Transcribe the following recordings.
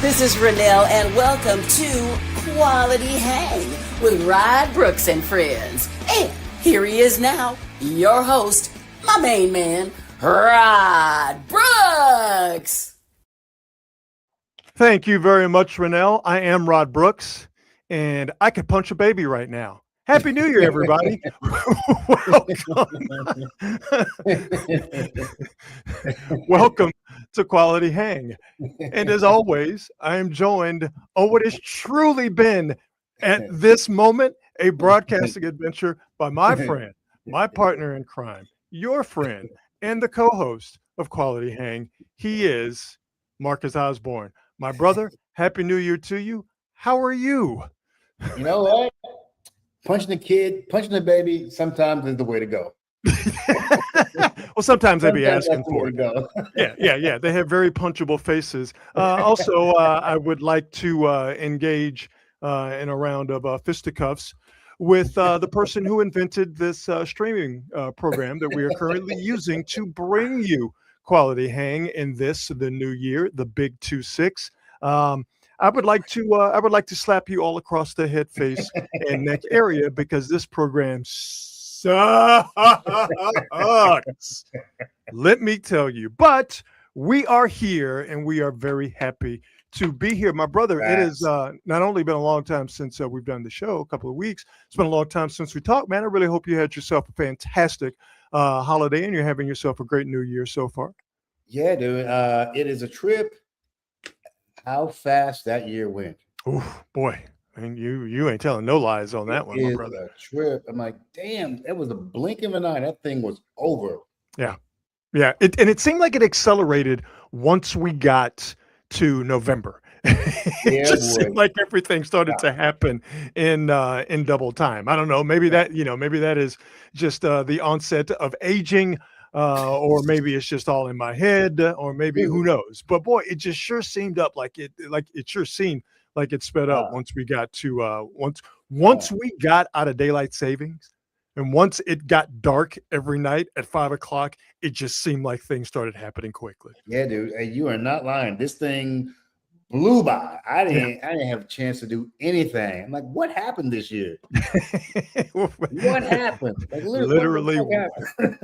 This is Renelle, and welcome to Quality Hang with Rod Brooks and friends. And here he is now, your host, my main man, Rod Brooks. Thank you very much, Renelle. I am Rod Brooks, and I could punch a baby right now. Happy New Year, everybody. Welcome. Welcome to Quality Hang. And as always, I am joined on what has truly been, at this moment, a broadcasting adventure by my friend, my partner in crime, your friend, and the co-host of Quality Hang. He is Marcus Osborne. My brother, Happy New Year to you. How are you? You know what? Punching the kid, punching the baby, sometimes is the way to go. Well, sometimes they be asking for it. Yeah. They have very punchable faces. Also, I would like to engage in a round of fisticuffs with the person who invented this streaming program that we are currently using to bring you Quality Hang in the new year, the Big 2-6. I would like to slap you all across the head, face, and neck area because this program sucks. Let me tell you. But we are here, and we are very happy to be here. My brother, it has not only been a long time since we've done the show, a couple of weeks. It's been a long time since we talked, man. I really hope you had yourself a fantastic holiday, and you're having yourself a great new year so far. Yeah, dude. It is a trip. How fast that year went. Oh boy. I mean, you ain't telling no lies on that one, my brother. A trip. I'm like, damn, that was a blink of an eye. That thing was over. Yeah. It seemed like it accelerated once we got to November. It just seemed like everything started to happen in double time. I don't know. Maybe that is just the onset of aging. Or maybe it's just all in my head, or maybe who knows. But boy, it just sure seemed like it sure seemed like it sped up once we got to once we got out of daylight savings, and once it got dark every night at 5 o'clock, it just seemed like things started happening quickly. Yeah, dude. Hey, you are not lying. This thing blew by. I didn't have a chance to do anything. I'm like, what happened this year? What happened? Like, literally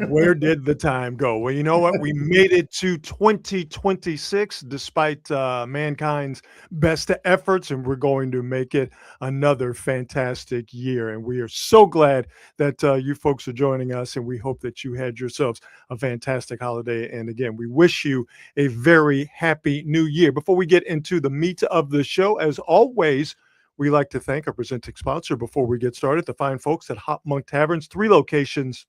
where did the time go? Well, you know what? We made it to 2026 despite mankind's best efforts, and we're going to make it another fantastic year. And we are so glad that you folks are joining us, and we hope that you had yourselves a fantastic holiday. And again, we wish you a very happy new year. Before we get into the meat of the show, as always, we like to thank our presenting sponsor before we get started, the fine folks at Hop Monk Taverns. 3 locations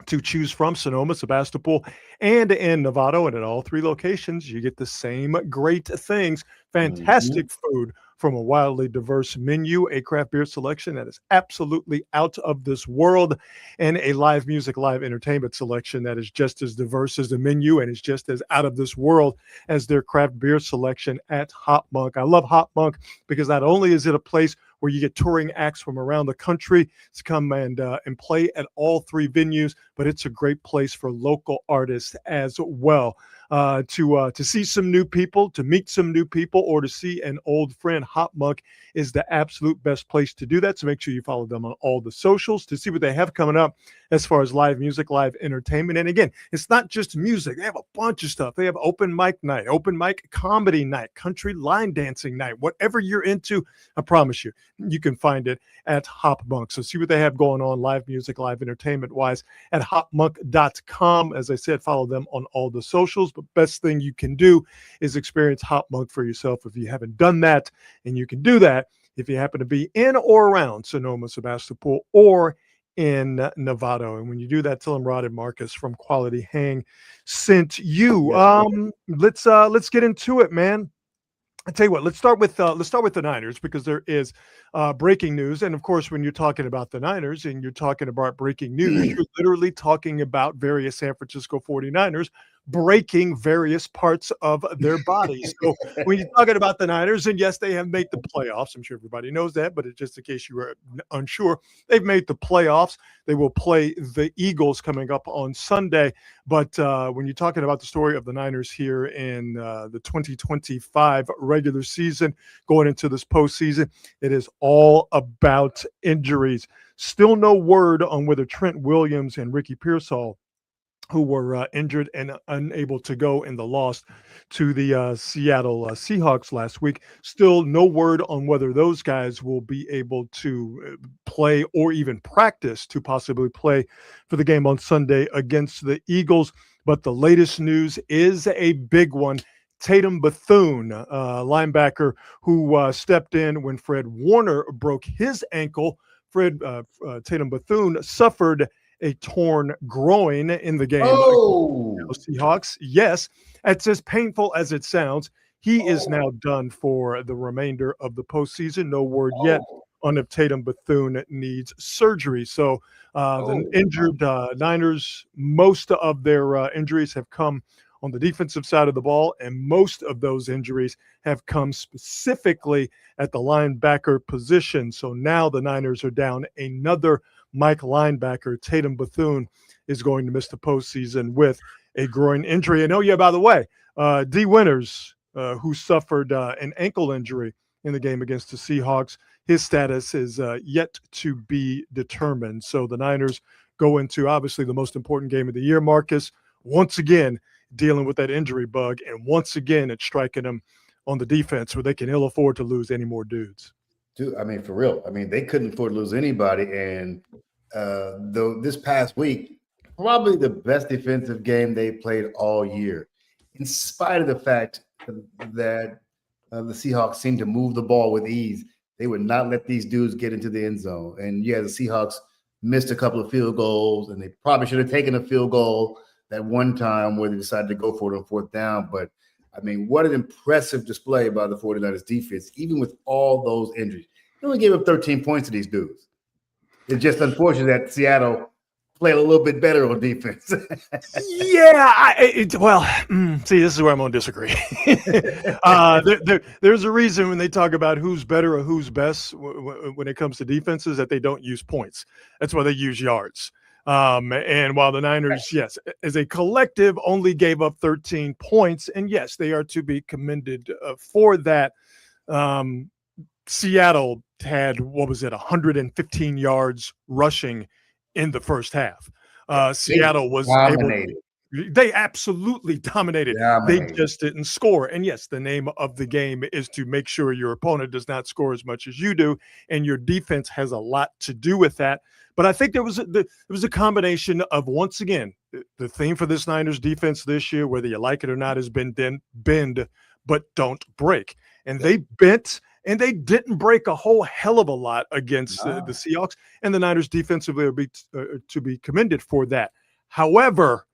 to choose from: Sonoma, Sebastopol, and in Novato. And at all 3 locations, you get the same great things: fantastic food from a wildly diverse menu, a craft beer selection that is absolutely out of this world, and a live music, live entertainment selection that is just as diverse as the menu and is just as out of this world as their craft beer selection at Hop Monk. I love Hop Monk because not only is it a place where you get touring acts from around the country to come and play at all 3 venues, but it's a great place for local artists as well. To see some new people, to meet some new people, or to see an old friend. Hop Monk is the absolute best place to do that. So make sure you follow them on all the socials to see what they have coming up as far as live music, live entertainment. And again, it's not just music. They have a bunch of stuff. They have open mic night, open mic comedy night, country line dancing night. Whatever you're into, I promise you, you can find it at Hop Monk. So see what they have going on live music, live entertainment wise at hopmonk.com. As I said, follow them on all the socials. But best thing you can do is experience Hop Monk for yourself if you haven't done that. And you can do that if you happen to be in or around Sonoma, Sebastopol, or in Novato. And when you do that, tell them Rod and Marcus from Quality Hang sent you. Let's get into it, man. I tell you what, let's start with the Niners, because there is breaking news. And of course, when you're talking about the Niners and you're talking about breaking news, you're literally talking about various San Francisco 49ers breaking various parts of their bodies. So when you're talking about the Niners, and yes, they have made the playoffs. I'm sure everybody knows that, but just in case you were unsure, they've made the playoffs. They will play the Eagles coming up on Sunday. But when you're talking about the story of the Niners here in the 2025 regular season, going into this postseason, it is all about injuries. Still no word on whether Trent Williams and Ricky Pearsall, who were injured and unable to go in the loss to the Seattle Seahawks last week. Still no word on whether those guys will be able to play or even practice to possibly play for the game on Sunday against the Eagles. But the latest news is a big one. Tatum Bethune, linebacker who stepped in when Fred Warner broke his ankle. Tatum Bethune suffered a torn groin in the game. Oh, against the Seahawks. Yes, it's as painful as it sounds. He is now done for the remainder of the postseason. No word yet on if Tatum Bethune needs surgery. So the injured Niners, most of their injuries have come on the defensive side of the ball, and most of those injuries have come specifically at the linebacker position. So now the Niners are down another Mike linebacker. Tatum Bethune is going to miss the postseason with a groin injury. And by the way, D. Winters, who suffered an ankle injury in the game against the Seahawks, his status is yet to be determined. So the Niners go into obviously the most important game of the year, Marcus, once again dealing with that injury bug, and once again it's striking them on the defense where they can ill afford to lose any more dudes. Dude, I mean, for real. I mean, they couldn't afford to lose anybody. And though this past week, probably the best defensive game they played all year, in spite of the fact that the Seahawks seemed to move the ball with ease. They would not let these dudes get into the end zone. And the Seahawks missed a couple of field goals, and they probably should have taken a field goal that one time where they decided to go for it on fourth down. But I mean, what an impressive display by the 49ers defense, even with all those injuries. They only gave up 13 points to these dudes. It's just unfortunate that Seattle played a little bit better on defense. See, this is where I'm going to disagree. There's a reason when they talk about who's better or who's best when it comes to defenses that they don't use points. That's why they use yards. And while the Niners, yes, as a collective only gave up 13 points, and yes, they are to be commended for that. Seattle had, 115 yards rushing in the first half. Seattle was dominated. They absolutely dominated. They just didn't score. And yes, the name of the game is to make sure your opponent does not score as much as you do, and your defense has a lot to do with that. But I think there was a combination of, once again, the theme for this Niners defense this year, whether you like it or not, has been bend, but don't break. And they bent, and they didn't break a whole hell of a lot against the Seahawks. And the Niners defensively are to be commended for that. However,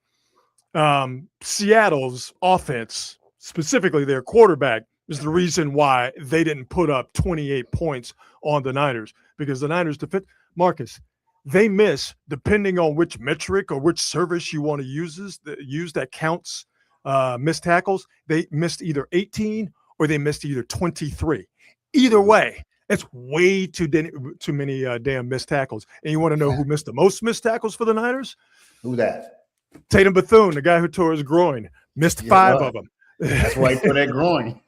Seattle's offense, specifically their quarterback, is the reason why they didn't put up 28 points on the Niners, because the Niners defense, Marcus, they miss, depending on which metric or which service you want to use that counts missed tackles. They missed either 18 or they missed either 23. Either way, it's way too many damn missed tackles. And you want to know who missed the most missed tackles for the Niners? Who that? Tatum Bethune, the guy who tore his groin, missed 5 of them. That's why he tore that groin.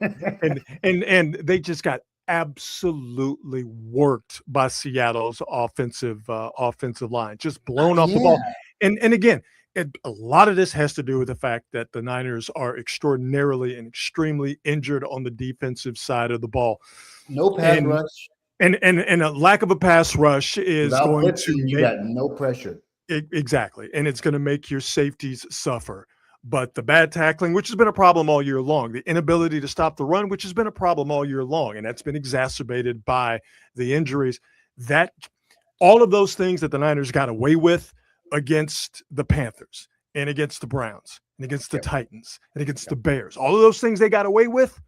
and they just got absolutely worked by Seattle's offensive line, just blown off the ball. And again, a lot of this has to do with the fact that the Niners are extraordinarily and extremely injured on the defensive side of the ball. No pass rush. And a lack of a pass rush is going to you got no pressure. Exactly. And it's going to make your safeties suffer. But the bad tackling, which has been a problem all year long, the inability to stop the run, which has been a problem all year long, and that's been exacerbated by the injuries, that all of those things that the Niners got away with against the Panthers and against the Browns and against the Titans and against the Bears, all of those things they got away with,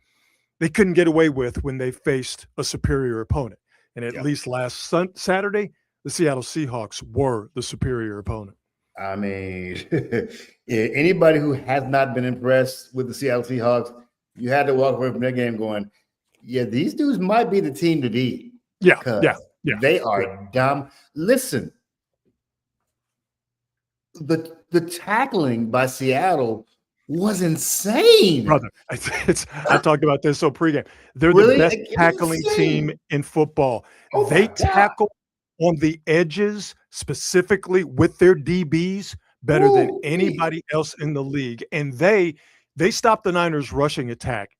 they couldn't get away with when they faced a superior opponent. And at least last Saturday, the Seattle Seahawks were the superior opponent. I mean, anybody who has not been impressed with the Seattle Seahawks, you had to walk away from that game going, yeah, these dudes might be the team to beat. Yeah, Because yeah. they are dumb. Listen, the tackling by Seattle was insane. Brother, I talked about this so pregame. They're Really? the best It was tackling team insane. in football. Oh my They God. tackle on the edges, specifically with their DBs, better than Ooh-wee. anybody else in the league. And they stopped the Niners' rushing attack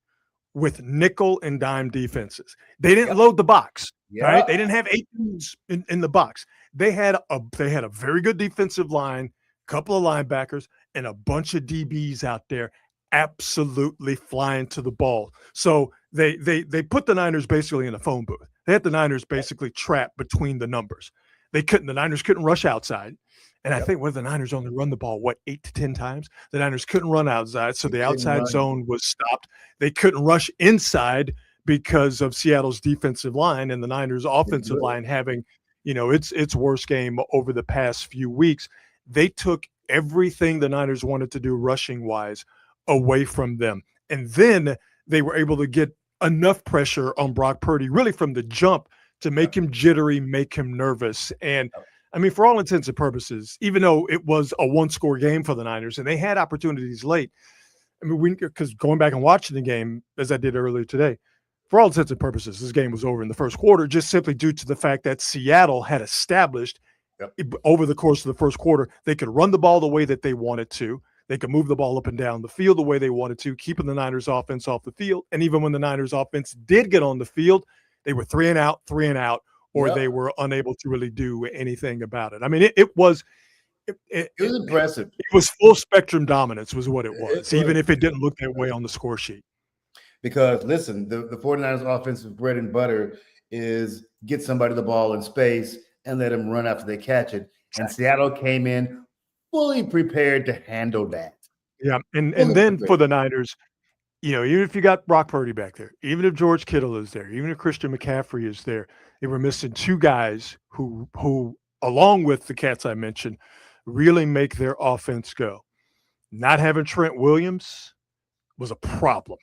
with nickel and dime defenses. They didn't Yep. load the box, right? Yep. They didn't have 8 dudes in the box. They had a very good defensive line, couple of linebackers, and a bunch of DBs out there absolutely flying to the ball. So they put the Niners basically in a phone booth. They had the Niners basically trapped between the numbers. The Niners couldn't rush outside. And I Yep. think the Niners only run the ball, 8 to 10 times? The Niners couldn't run outside, so They the couldn't outside run. zone was stopped. They couldn't rush inside because of Seattle's defensive line and the Niners' offensive Good. line having, its worst game over the past few weeks. They took everything the Niners wanted to do rushing-wise away from them. And then they were able to get enough pressure on Brock Purdy really from the jump to make him jittery, make him nervous. And I mean, for all intents and purposes, even though it was a one-score game for the Niners and they had opportunities late, I mean, because going back and watching the game, as I did earlier today, for all intents and purposes, this game was over in the first quarter, just simply due to the fact that Seattle had established over the course of the first quarter, they could run the ball the way that they wanted to. They could move the ball up and down the field the way they wanted to, keeping the Niners offense off the field. And even when the Niners offense did get on the field, they were 3 and out, or they were unable to really do anything about it. I mean, it was impressive. It was full spectrum dominance was what it was, even if it didn't look that way on the score sheet. Because listen, the 49ers offensive bread and butter is get somebody the ball in space and let them run after they catch it. And Seattle came in fully prepared to handle that. Yeah, and then for the Niners, even if you got Brock Purdy back there, even if George Kittle is there, even if Christian McCaffrey is there, they were missing 2 guys who along with the cats I mentioned, really make their offense go. Not having Trent Williams was a problem.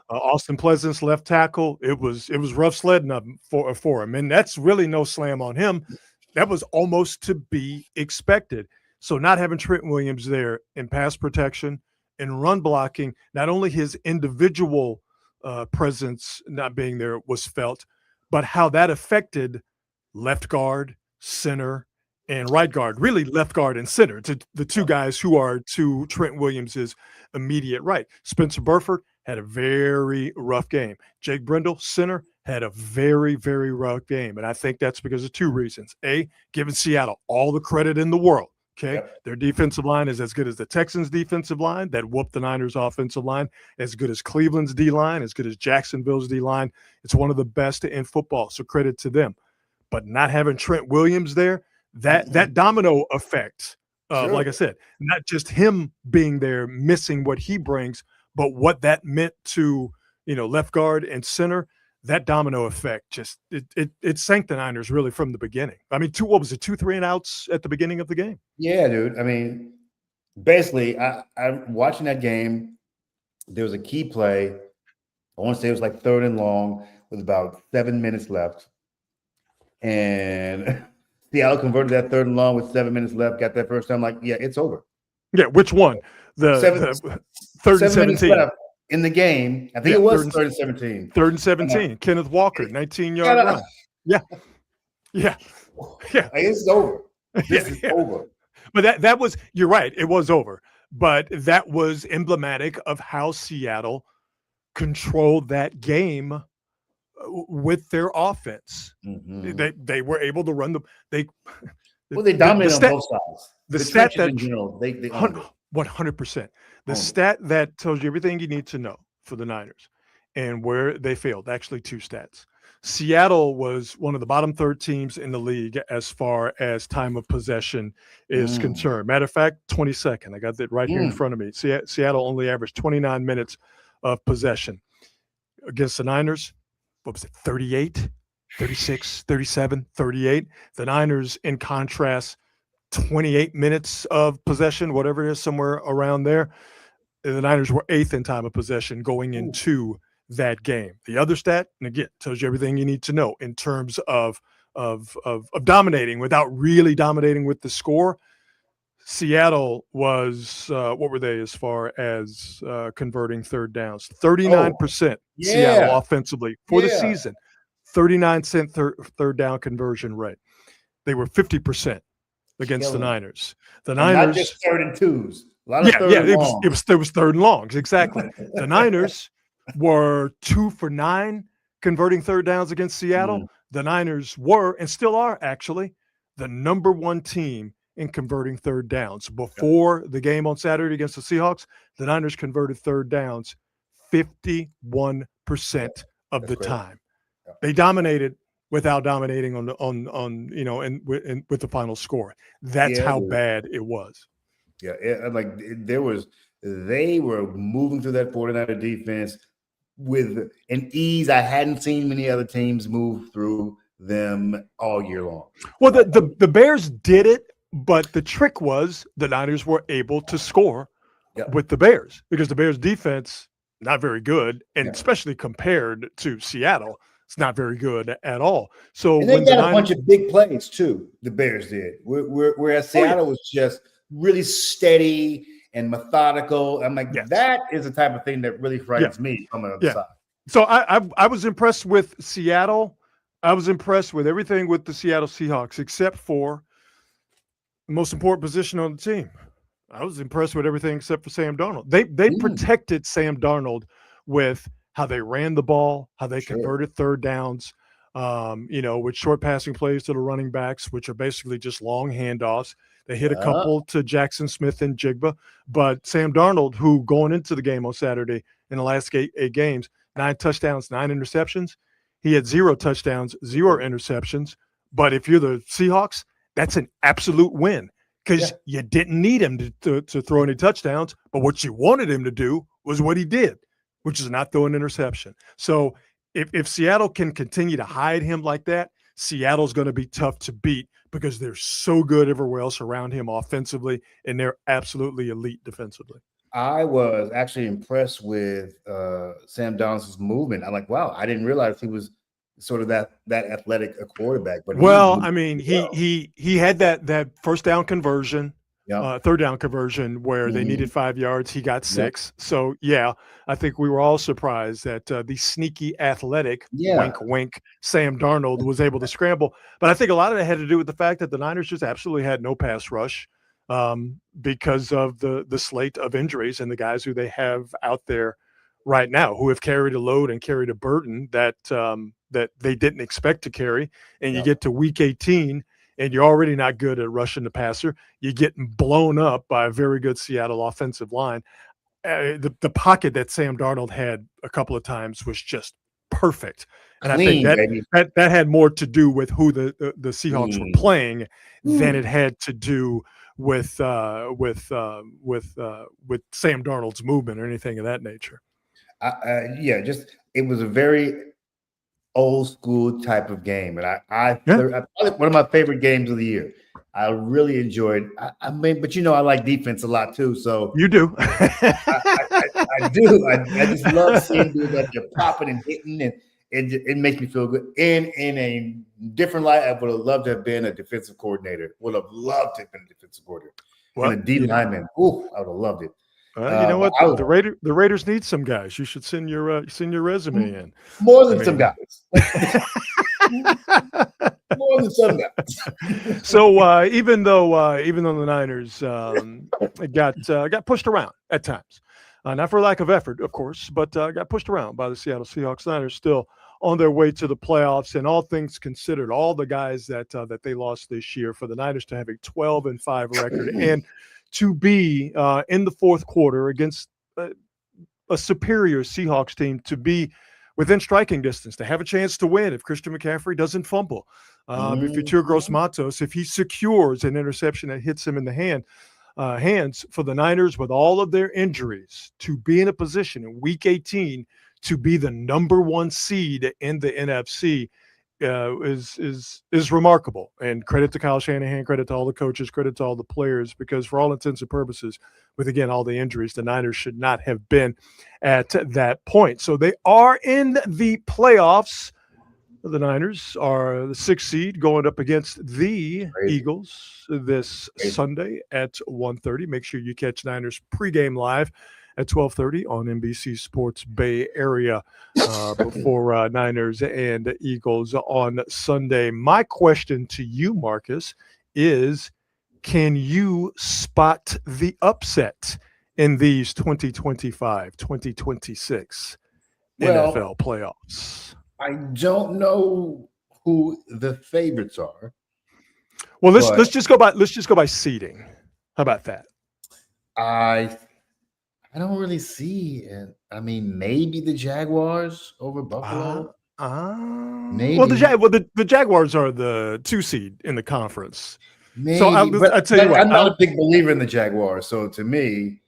Austin Pleasant's left tackle, it was rough sledding up for him, and that's really no slam on him. That was almost to be expected. So not having Trent Williams there in pass protection and run blocking, not only his individual presence not being there was felt, but how that affected left guard, center, and right guard, really left guard and center, to the 2 guys who are to Trent Williams's immediate right. Spencer Burford had a very rough game. Jake Brendel, center, had a very, very rough game. And I think that's because of 2 reasons. A, giving Seattle all the credit in the world. Okay. Yep. Their defensive line is as good as the Texans' defensive line that whooped the Niners' offensive line, as good as Cleveland's D line, as good as Jacksonville's D line. It's one of the best in football. So credit to them. But not having Trent Williams there, that domino effect, like I said, not just him being there, missing what he brings, but what that meant to, left guard and center, that domino effect just it sank the Niners really from the beginning. I mean, 2 3 and outs at the beginning of the game. Yeah, dude. I mean, basically, I'm watching that game. There was a key play. I want to say it was like 3rd and long with about 7 minutes left. And Seattle converted that 3rd and long with 7 minutes left, got that first time. Like, yeah, it's over. Yeah, which one? The 3rd and 17 left in the game. I think it was 3rd and 17. 3rd and 17. Kenneth Walker, 19-yard run. Yeah. It's over. This is over. But that was, you're right, it was over. But that was emblematic of how Seattle controlled that game with their offense. Mm-hmm. They were able to run they dominated on both sides. The stat that in general, they 100%. The stat that tells you everything you need to know for the Niners and where they failed. Actually, 2 stats. Seattle was one of the bottom 3rd teams in the league as far as time of possession is concerned. Matter of fact, 22nd. I got that right here in front of me. Seattle only averaged 29 minutes of possession. Against the Niners, what was it, 38, 36, 37, 38? The Niners, in contrast, 28 minutes of possession, whatever it is, somewhere around there. And the Niners were 8th in time of possession going into that game. The other stat, and again, tells you everything you need to know in terms of dominating without really dominating with the score. Seattle was what were they as far as converting third downs? 39% Seattle offensively for the season. 39% third down conversion rate. They were 50% against the Niners. The Niners, not just 3rd and 2s. A lot of third and longs. It was 3rd and longs, exactly. The Niners were 2 for 9 converting third downs against Seattle. The Niners were, and still are actually, the number 1 team in converting third downs. Before the game on Saturday against the Seahawks, the Niners converted third downs 51% of the time. They dominated without dominating on you know, and with the final score. That's how bad it was. Yeah, they were moving through that 49er defense with an ease I hadn't seen many other teams move through them all year long. Well, the Bears did it, but the trick was the Niners were able to score with the Bears because the Bears defense not very good, and especially compared to Seattle, it's not very good at all. So and they got a bunch of big plays too. The Bears did, whereas Seattle was just really steady and methodical. I'm like, that is the type of thing that really frightens me on the other side. So I was impressed with Seattle. I was impressed with everything with the Seattle Seahawks, except for the most important position on the team. I was impressed with everything except for Sam Darnold. They protected Sam Darnold with how they ran the ball, how they converted third downs, you know, with short passing plays to the running backs, which are basically just long handoffs. They hit a couple to Jackson Smith and Jigba. But Sam Darnold, who going into the game on Saturday in the last eight games, 9 touchdowns, 9 interceptions. He had 0 touchdowns, 0 interceptions. But if you're the Seahawks, that's an absolute win because you didn't need him to throw any touchdowns. But what you wanted him to do was what he did, which is not throw an interception. So if Seattle can continue to hide him like that, Seattle's going to be tough to beat because they're so good everywhere else around him offensively, and they're absolutely elite defensively. I was actually impressed with Sam Darnold's movement. I'm like, wow, I didn't realize he was sort of that athletic a quarterback. But I mean, he had that first down conversion, third down conversion where they needed 5 yards. He got 6. So I think we were all surprised that the sneaky athletic, wink, wink, Sam Darnold was able to scramble. But I think a lot of that had to do with the fact that the Niners just absolutely had no pass rush because of the slate of injuries and the guys who they have out there right now who have carried a load and carried a burden that they didn't expect to carry. And you get to week 18 and you're already not good at rushing the passer. You're getting blown up by a very good Seattle offensive line. The pocket that Sam Darnold had a couple of times was just perfect. And Clean, I think that had more to do with who the Seahawks were playing than it had to do with Sam Darnold's movement or anything of that nature. It was a very old school type of game, and I one of my favorite games of the year. I really enjoyed. I mean, but I like defense a lot too. So you do. I do. I just love seeing dudes like you're popping and hitting, and it makes me feel good. In a different light, I would have loved to have been a defensive coordinator. Would have loved to have been a defensive coordinator. And a D lineman. Ooh, I would have loved it. You know what? The Raiders need some guys. You should send your resume in. More than some guys. More than some guys. So even though the Niners got pushed around at times, not for lack of effort, of course, but got pushed around by the Seattle Seahawks, Niners still on their way to the playoffs. And all things considered, all the guys that they lost this year, for the Niners to have a 12-5 record and to be in the fourth quarter against a superior Seahawks team, to be within striking distance, to have a chance to win if Christian McCaffrey doesn't fumble, if Yetur Gross-Matos, if he secures an interception that hits him in the hands, for the Niners with all of their injuries to be in a position in Week 18 to be the number 1 seed in the NFC is remarkable. And credit to Kyle Shanahan, credit to all the coaches, credit to all the players, because for all intents and purposes, with again all the injuries, the Niners should not have been at that point. So they are in the playoffs. The Niners are the 6th seed going up against the Eagles this Sunday at 1:30. Make sure you catch Niners pregame live at 12:30 on NBC Sports Bay Area before Niners and Eagles on Sunday. My question to you, Marcus, is can you spot the upset in these 2025-2026 NFL playoffs? I don't know who the favorites are. Well, let's just go by seeding. How about that? I don't really see it. I mean, maybe the Jaguars over Buffalo. Maybe. Well, the Jaguars are the 2 seed in the conference. Maybe, so I tell you what, I'm not a big believer in the Jaguars. So to me,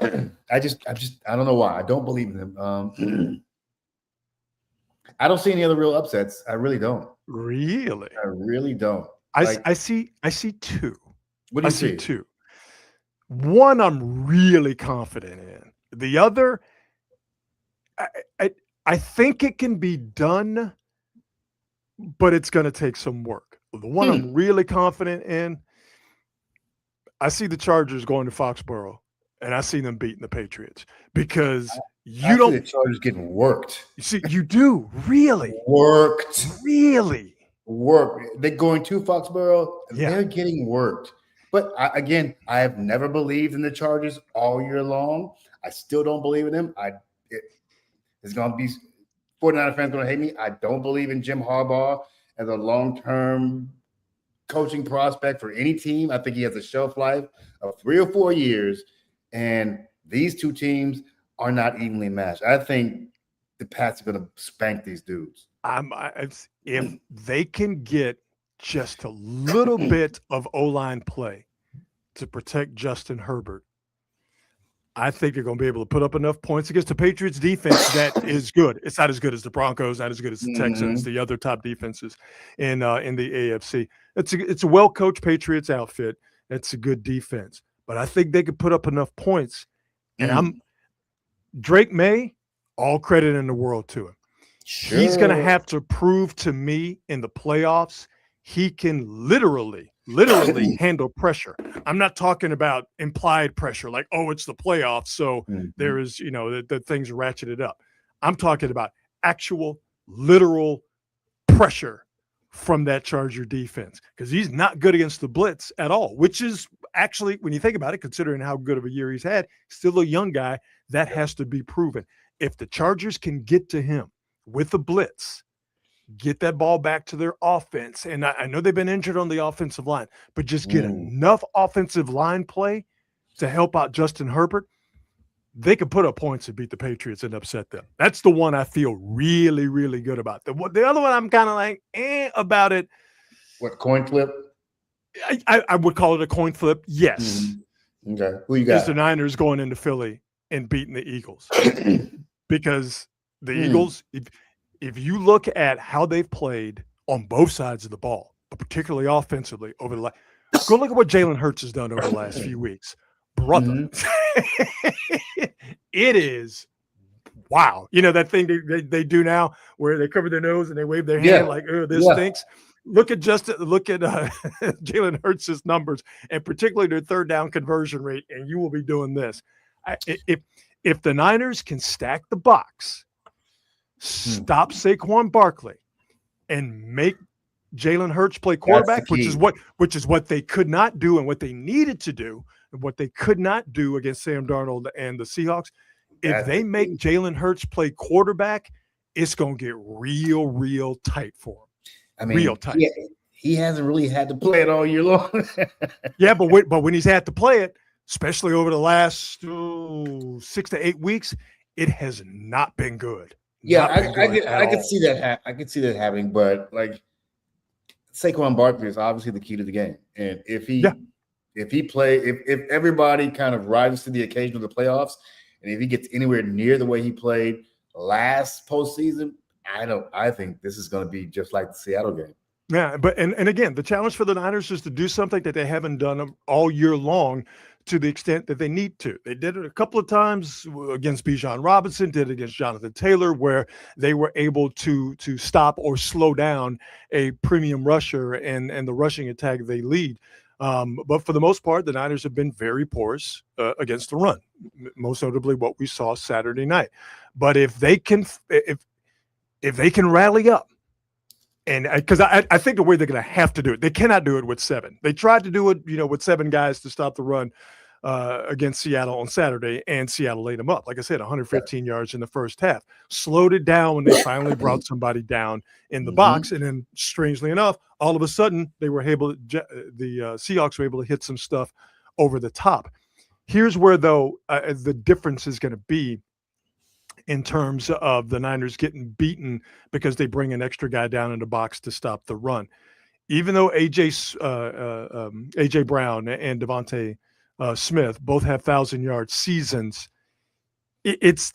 I don't know why I don't believe in them. I don't see any other real upsets. I really don't. Really? I really don't. I see 2. What do you see? I see 2. One I'm really confident in. The other, I think it can be done, but it's going to take some work. The one I'm really confident in, I see the Chargers going to Foxborough, and I see them beating the Patriots because the Chargers getting worked. You see, you do really worked. They're going to Foxborough. Yeah. They're getting worked. But I have never believed in the Chargers all year long. I still don't believe in them. It's going to be 49er fans going to hate me. I don't believe in Jim Harbaugh as a long-term coaching prospect for any team. I think he has a shelf life of 3 or 4 years, and these 2 teams are not evenly matched. I think the Pats are going to spank these dudes. If they can get just a little bit of O-line play to protect Justin Herbert, I think they're going to be able to put up enough points against the Patriots defense that is good. It's not as good as the Broncos, not as good as the Texans, the other top defenses in the AFC. It's a well-coached Patriots outfit. It's a good defense. But I think they could put up enough points. And Drake May, all credit in the world to him. Sure. He's going to have to prove to me in the playoffs he can literally handle pressure. I'm not talking about implied pressure, like, oh, it's the playoffs, so there is, the things ratcheted up. I'm talking about actual, literal pressure from that Charger defense, because he's not good against the blitz at all, which is actually, when you think about it, considering how good of a year he's had, still a young guy, that has to be proven. If the Chargers can get to him with the blitz, get that ball back to their offense. And I know they've been injured on the offensive line, but just get enough offensive line play to help out Justin Herbert. They can put up points and beat the Patriots and upset them. That's the one I feel really, really good about. The other one I'm kind of like, about it. What, coin flip? I would call it a coin flip. Yes. Okay. Who you got? Is the Niners going into Philly and beating the Eagles. Because the Eagles, if you look at how they've played on both sides of the ball, but particularly offensively over the last, go look at what Jalen Hurts has done over the last few weeks. Brother, it is wow. You know that thing they do now where they cover their nose and they wave their hand like, oh, this stinks. Look at Jalen Hurts' numbers, and particularly their third down conversion rate, and you will be doing this. If the Niners can stack the box, stop Saquon Barkley, and make Jalen Hurts play quarterback, which is what they could not do and what they needed to do, and what they could not do against Sam Darnold and the Seahawks. If they make Jalen Hurts play quarterback, it's going to get real tight for him. I mean, real tight. He hasn't really had to play it all year long. Yeah, but when he's had to play it, especially over the last 6 to 8 weeks, it has not been good. Yeah, I could see that. I could see that happening, but like Saquon Barkley is obviously the key to the game, and if everybody kind of rises to the occasion of the playoffs, and if he gets anywhere near the way he played last postseason, I think this is going to be just like the Seattle game. Yeah, but and again, the challenge for the Niners is to do something that they haven't done all year long to the extent that they need to. They did it a couple of times against Bijan Robinson, did it against Jonathan Taylor, where they were able to stop or slow down a premium rusher and the rushing attack they lead. But for the most part, the Niners have been very porous against the run, most notably what we saw Saturday night. But if they can rally up, and because I think the way they're going to have to do it, they cannot do it with 7. They tried to do it, with 7 guys to stop the run against Seattle on Saturday, and Seattle laid them up. Like I said, 115 yards in the first half. Slowed it down when they finally brought somebody down in the box, and then strangely enough, all of a sudden they were able. The Seahawks were able to hit some stuff over the top. Here's where though the difference is going to be. In terms of the Niners getting beaten because they bring an extra guy down in the box to stop the run. Even though A.J. Brown and Devontae Smith both have 1,000-yard seasons, it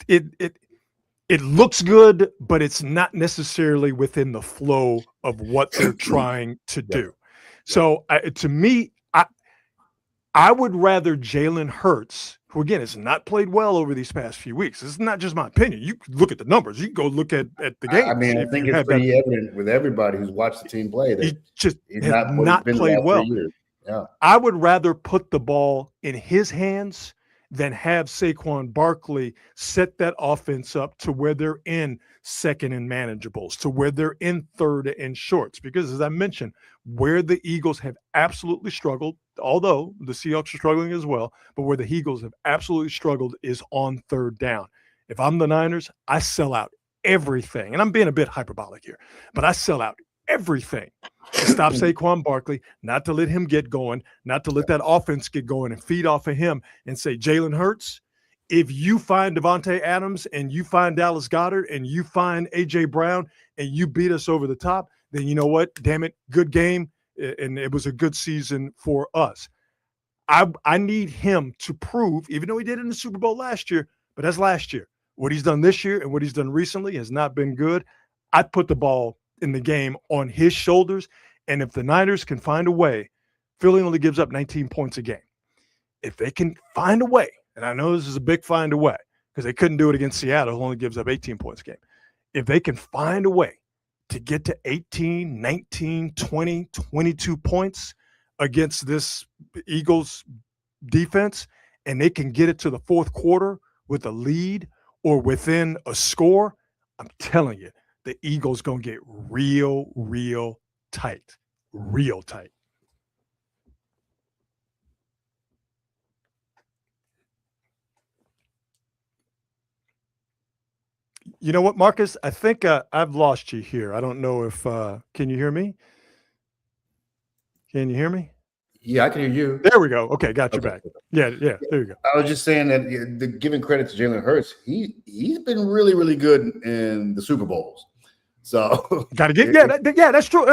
looks good, but it's not necessarily within the flow of what they're trying to do. So to me, I would rather Jalen Hurts, who again has not played well over these past few weeks. This is not just my opinion. You can look at the numbers. You can go look at the game. I mean, I think it's pretty evident with everybody who's watched the team play that he's not played well. Yeah. I would rather put the ball in his hands than have Saquon Barkley set that offense up to where they're in second and manageables, to where they're in third and shorts. Because as I mentioned, where the Eagles have absolutely struggled, although the Seahawks are struggling as well, but where the Eagles have absolutely struggled is on third down. If I'm the Niners, I sell out everything. And I'm being a bit hyperbolic here, but I sell out everything to stop Saquon Barkley, not to let him get going, not to let that offense get going and feed off of him and say, Jalen Hurts, if you find Devontae Adams and you find Dallas Goedert and you find A.J. Brown and you beat us over the top, then you know what? Damn it, good game. And it was a good season for us. I need him to prove, even though he did it in the Super Bowl last year, but that's last year. What he's done this year and what he's done recently has not been good. I'd put the ball in the game on his shoulders. And if the Niners can find a way, Philly only gives up 19 points a game. If they can find a way, and I know this is a big find a way because they couldn't do it against Seattle, who only gives up 18 points a game. If they can find a way to get to 18, 19, 20, 22 points against this Eagles defense, and they can get it to the fourth quarter with a lead or within a score, I'm telling you, the Eagles going to get real, real tight, real tight. You know what, Marcus? I think I've lost you here. I don't know if can you hear me? Can you hear me? Yeah, I can hear you. There we go. Okay, got you back. Yeah, there you go. I was just saying that giving credit to Jalen Hurts, he's been really, really good in the Super Bowls. So got to get that's true.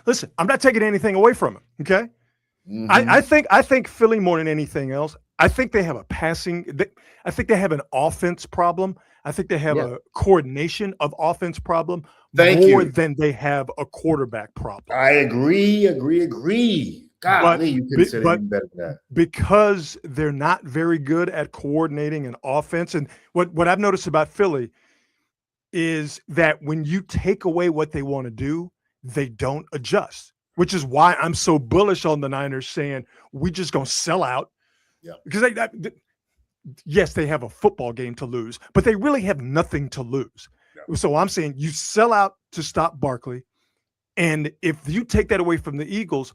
Listen, I'm not taking anything away from him. Okay, I think Philly more than anything else. I think they have I think they have an offense problem. I think they have a coordination of offense problem more than they have a quarterback problem. I agree. Golly, you couldn't say anything better than that. Because they're not very good at coordinating an offense. And what I've noticed about Philly is that when you take away what they want to do, they don't adjust, which is why I'm so bullish on the Niners saying we just going to sell out. Yeah. Because yes, they have a football game to lose, but they really have nothing to lose. Yeah. So I'm saying you sell out to stop Barkley. And if you take that away from the Eagles,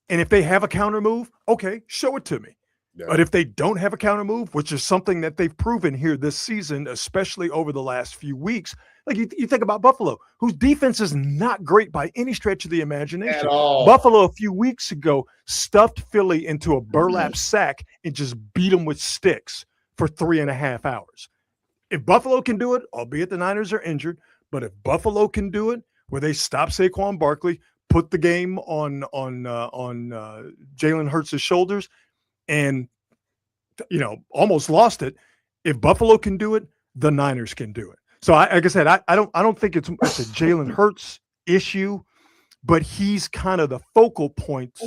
and if they have a counter move, okay, show it to me. Yeah. But if they don't have a counter move, which is something that they've proven here this season, especially over the last few weeks, like you think about Buffalo, whose defense is not great by any stretch of the imagination. At all. Buffalo a few weeks ago stuffed Philly into a burlap sack and just beat them with sticks for 3.5 hours. If Buffalo can do it, albeit the Niners are injured, but if Buffalo can do it, where they stop Saquon Barkley, put the game on Jalen Hurts' shoulders, and almost lost it. If Buffalo can do it, the Niners can do it. So like I said, I don't think it's a Jalen Hurts issue, but he's kind of the focal point.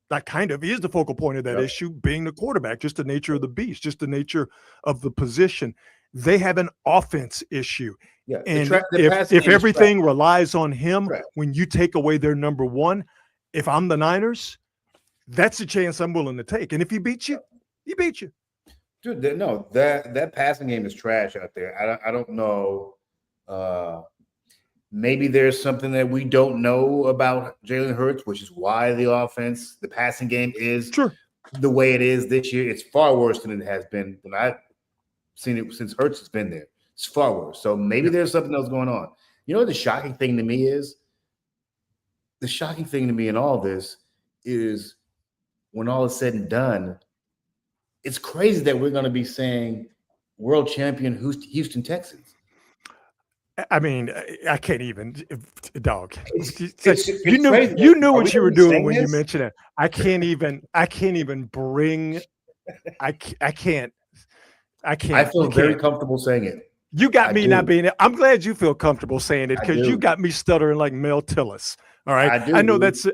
That kind of is the focal point of that issue, being the quarterback, just the nature of the beast, just the nature of the position. They have an offense issue. Yeah, and if everything relies on him, when you take away their number one, if I'm the Niners, that's a chance I'm willing to take. And if he beats you, he beats you. Dude, no, that passing game is trash out there. I don't know. Maybe there's something that we don't know about Jalen Hurts, which is why the passing game is the way it is this year. It's far worse than it has been when I've seen it since Hurts has been there. It's far worse. So maybe there's something else going on. You know what the shocking thing to me is? The shocking thing to me in all this is when all is said and done, it's crazy that we're going to be saying world champion Houston Texans. I mean, I can't even, dog. You knew what you were doing when you mentioned it. I can't even bring. I can't. I feel very comfortable saying it. You got me not being. I'm glad you feel comfortable saying it because you got me stuttering like Mel Tillis. All right, I know that's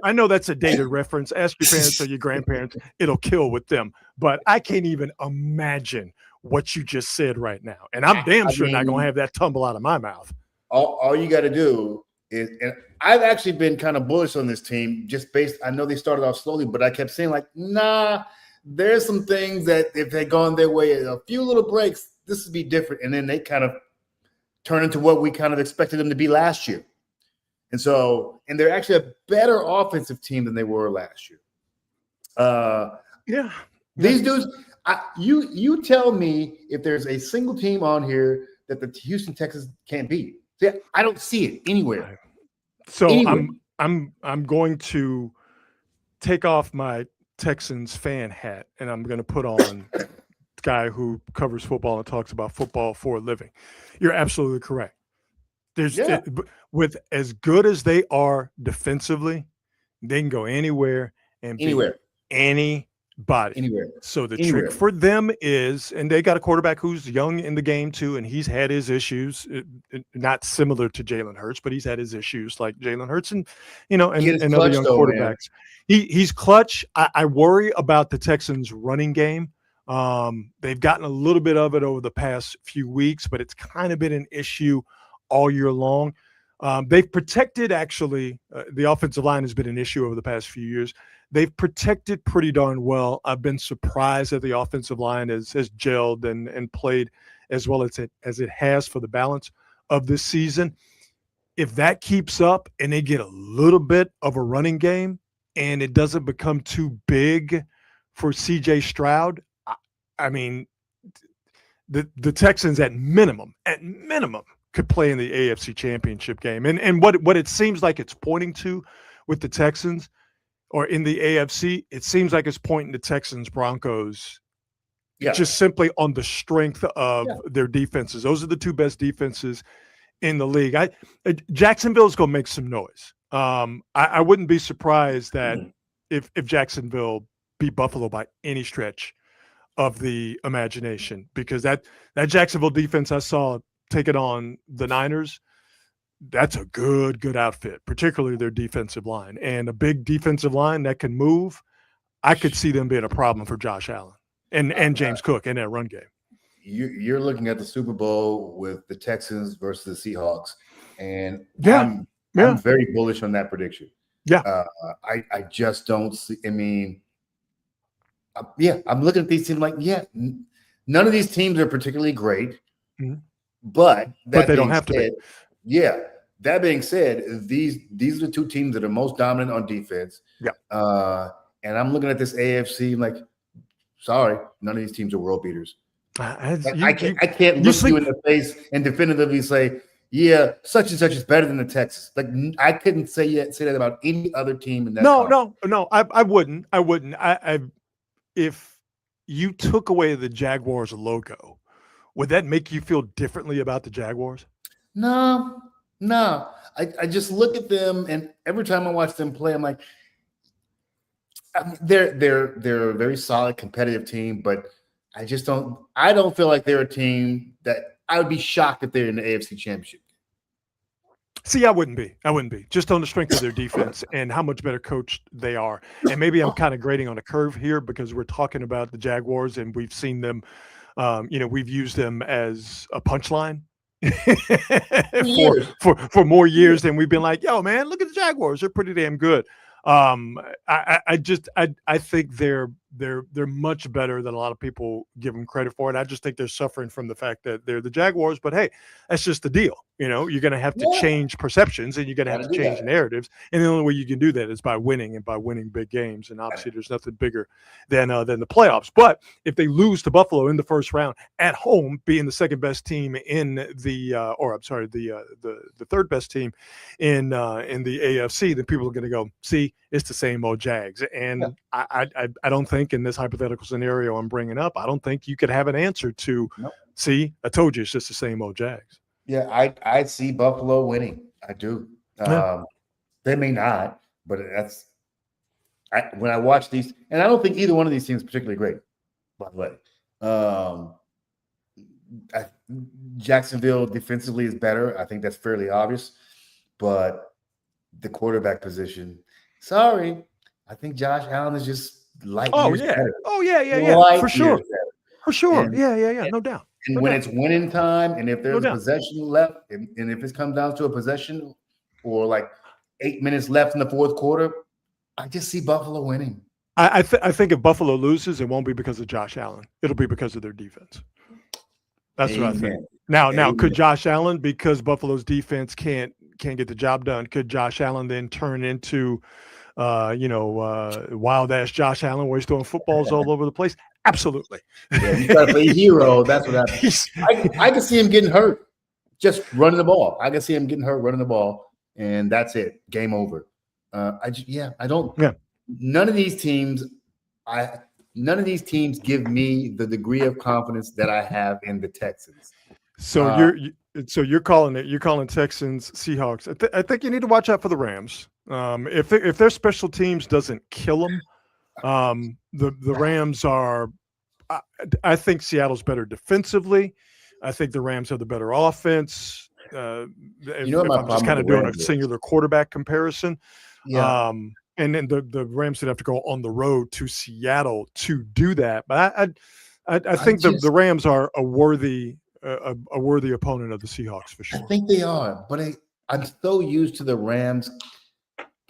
a dated reference. Ask your parents or your grandparents; it'll kill with them. But I can't even imagine what you just said right now, and I'm damn sure not gonna have that tumble out of my mouth. All you got to do is, and I've actually been kind of bullish on this team, just based. I know they started off slowly, but I kept saying like, nah, there's some things that if they'd gone their way, a few little breaks, this would be different, and then they kind of turn into what we kind of expected them to be last year. And they're actually a better offensive team than they were last year. These dudes, you tell me if there's a single team on here that the Houston Texans can't beat. See, I don't see it anywhere. So I'm going to take off my Texans fan hat and I'm going to put on the guy who covers football and talks about football for a living. You're absolutely correct. With as good as they are defensively, they can go anywhere and beat anybody. Anywhere. So the trick for them is, and they got a quarterback who's young in the game too, and he's had his issues, not similar to Jalen Hurts, but he's had his issues like Jalen Hurts and other young quarterbacks. He's clutch. I worry about the Texans' running game. They've gotten a little bit of it over the past few weeks, but it's kind of been an issue all year long. They've protected, actually, the offensive line has been an issue over the past few years. They've protected pretty darn well. I've been surprised that the offensive line has gelled and played as well as it has for the balance of this season. If that keeps up and they get a little bit of a running game and it doesn't become too big for C.J. Stroud, I mean, the Texans at minimum, could play in the AFC Championship game. And what it seems like it's pointing to with the Texans or in the AFC, it seems like it's pointing to Texans, Broncos, just simply on the strength of their defenses. Those are the two best defenses in the league. Jacksonville's going to make some noise. I wouldn't be surprised that if Jacksonville beat Buffalo by any stretch of the imagination, because that Jacksonville defense I saw take it on the Niners, that's a good outfit, particularly their defensive line. And a big defensive line that can move, I could see them being a problem for Josh Allen and James Cook in that run game. You're looking at the Super Bowl with the Texans versus the Seahawks, and I'm very bullish on that prediction. I just don't see. I mean, I'm looking at these teams like, none of these teams are particularly great, but they don't have to be. That being said, these are the two teams that are most dominant on defense. And I'm looking at this AFC like, sorry, none of these teams are world beaters. I can't look you in the face and definitively say, such and such is better than the Texans. Like, I couldn't say that about any other team in that. No, I wouldn't. If you took away the Jaguars logo, would that make you feel differently about the Jaguars? No. I just look at them, and every time I watch them play, I'm like, they're a very solid competitive team, but I don't feel like they're a team that I would be shocked if they're in the AFC Championship. See, I wouldn't be. Just on the strength of their defense and how much better coached they are. And maybe I'm kind of grading on a curve here because we're talking about the Jaguars and we've seen them, we've used them as a punchline for more years than we've been like, yo, man, look at the Jaguars. They're pretty damn good. I think they're much better than a lot of people give them credit for. And I just think they're suffering from the fact that they're the Jaguars, but hey, that's just the deal. You're going to have to change perceptions and you're going to have to change narratives. And the only way you can do that is by winning and by winning big games. And obviously there's nothing bigger than the playoffs. But if they lose to Buffalo in the first round at home, being the second best team in the third best team in the AFC, then people are going to go, see, it's the same old Jags. And I don't think in this hypothetical scenario I'm bringing up, I don't think you could have an answer to, see, I told you it's just the same old Jags. Yeah, I see Buffalo winning. I do. They may not, but when I watch these, and I don't think either one of these teams is particularly great, by the way. Jacksonville defensively is better. I think that's fairly obvious. But the quarterback position, sorry, I think Josh Allen is just light years better. For sure. For sure. And, no doubt. And when it's winning time, and if there's a possession left, and if it comes down to a possession or like 8 minutes left in the fourth quarter, I just see Buffalo winning. I think if Buffalo loses, it won't be because of Josh Allen. It'll be because of their defense. That's what I think. Now, could Josh Allen, because Buffalo's defense can't get the job done, could Josh Allen then turn into wild ass Josh Allen where he's throwing footballs all over the place? Absolutely. Yeah, you got to play hero. That's what happens. I can see him getting hurt just running the ball. I can see him getting hurt running the ball, and that's it. Game over. I don't. Yeah. None of these teams give me the degree of confidence that I have in the Texans. So you're calling it. You're calling Texans Seahawks. I think you need to watch out for the Rams. If their special teams doesn't kill them. The Rams are, I think Seattle's better defensively. I think the Rams have the better offense. If I'm just kind of doing a singular quarterback comparison. Yeah. And then the Rams would have to go on the road to Seattle to do that. But I think the Rams are a worthy opponent of the Seahawks for sure. I think they are, but I'm so used to the Rams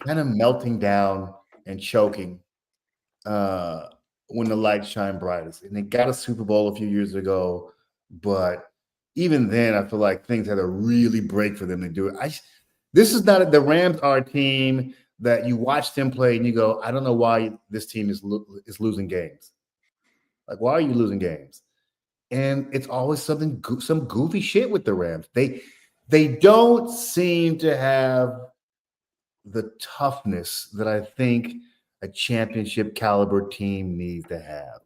kind of melting down and choking when the lights shine brightest. And they got a Super Bowl a few years ago, but even then, I feel like things had to really break for them to do it. The Rams are a team that you watch them play and you go, I don't know why this team is losing games. Like, why are you losing games? And it's always some goofy shit with the Rams. They don't seem to have the toughness that I think a championship caliber team needs to have.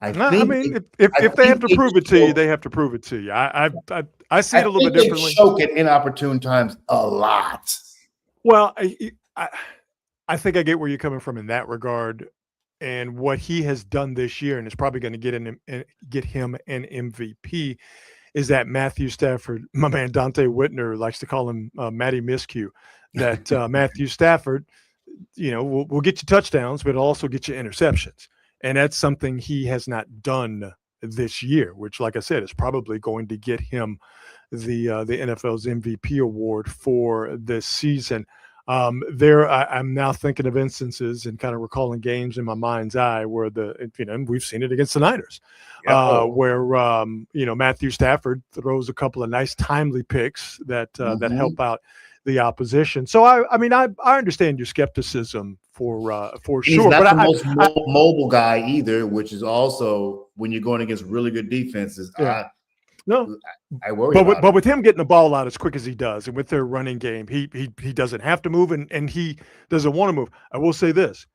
If they have to prove it to you, they have to prove it to you. I see it a little bit differently. They choke at inopportune times a lot. Well, I think I get where you're coming from in that regard, and what he has done this year, and it's probably going to get him an MVP, is that Matthew Stafford, my man Dante Whitner likes to call him Matty Miscue, that Matthew Stafford, will get you touchdowns, but it'll also get you interceptions. And that's something he has not done this year, which, like I said, is probably going to get him the NFL's MVP award for this season. I'm now thinking of instances and kind of recalling games in my mind's eye where we've seen it against the Niners, where Matthew Stafford throws a couple of nice timely picks that help out the opposition. So I understand your skepticism for sure. He's not the most mobile guy either, which is also when you're going against really good defenses. Yeah. I worry. But with him getting the ball out as quick as he does, and with their running game, he doesn't have to move, and he doesn't want to move. I will say this,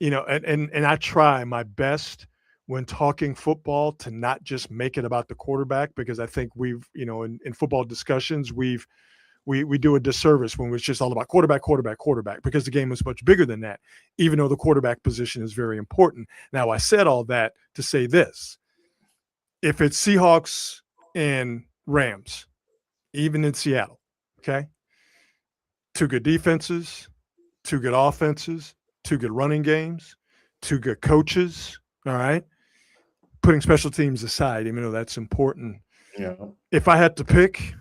and I try my best when talking football to not just make it about the quarterback, because I think we've, in football discussions, we do a disservice when it's just all about quarterback, because the game is much bigger than that, even though the quarterback position is very important. Now, I said all that to say this: if it's Seahawks and Rams, even in Seattle. Okay. 2 good defenses, 2 good offenses, 2 good running games, 2 good coaches. All right. Putting special teams aside, even though that's important. Yeah. If I had to pick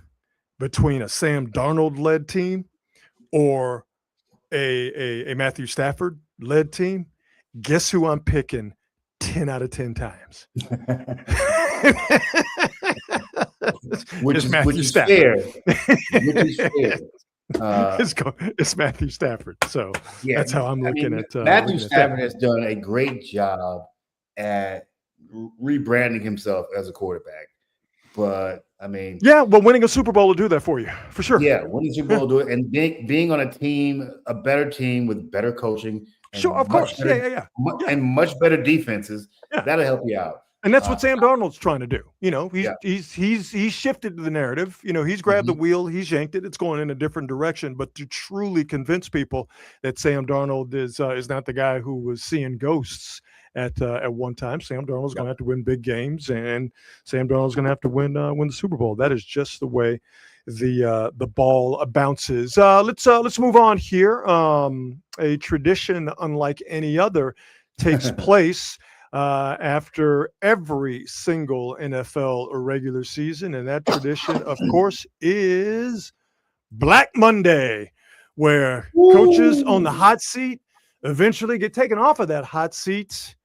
between a Sam Darnold led team or a Matthew Stafford led team, guess who I'm picking 10 out of 10 times? which Matthew is Stafford. fair. Which is fair. It's Matthew Stafford. So Yeah, that's how I'm looking at Matthew looking at Stafford that. has done a great job at rebranding himself as a quarterback. But I mean, Yeah, well, winning a Super Bowl will do that for you, for sure. yeah, winning Super Bowl do it, and being on a team, a better team with better coaching, and Sure, of course. better, Yeah. and much better defenses, Yeah. that'll help you out. And that's what Sam Darnold's trying to do. You know, Yeah. he's shifted the narrative. You know, he's grabbed the wheel, he's yanked it. It's going in a different direction. But to truly convince people that Sam Darnold is not the guy who was seeing ghosts at one time, Sam Darnold's going to have to win big games, and Sam Darnold's going to have to win the Super Bowl. That is just the way the ball bounces. Let's move on here. A tradition unlike any other takes place after every single NFL regular season. And that tradition, of course, is Black Monday, where coaches on the hot seat eventually get taken off of that hot seat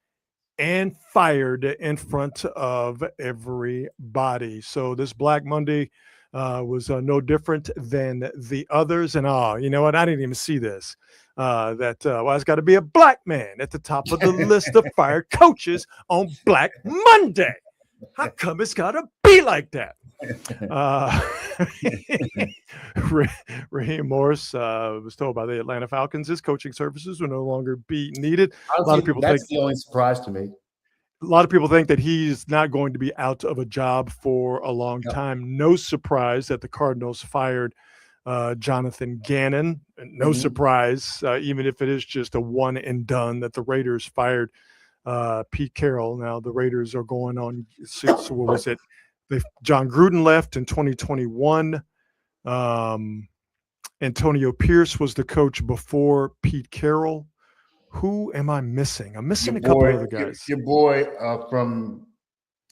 and fired in front of everybody. So this Black Monday was no different than the others. And you know what? I didn't even see this. It's got to be a black man at the top of the list of fired coaches on Black Monday. How come it's got to be like that? Raheem Morris was told by the Atlanta Falcons his coaching services will no longer be needed. Honestly, a lot of people that's the only surprise to me. A lot of people think that he's not going to be out of a job for a long time. No surprise that the Cardinals fired Jonathan Gannon. No surprise, even if it is just a one and done, that the Raiders fired Pete Carroll. Now the Raiders are going on. So what was it? John Gruden left in 2021. Antonio Pierce was the coach before Pete Carroll. Who am I missing? I'm missing a couple of the guys. Your boy from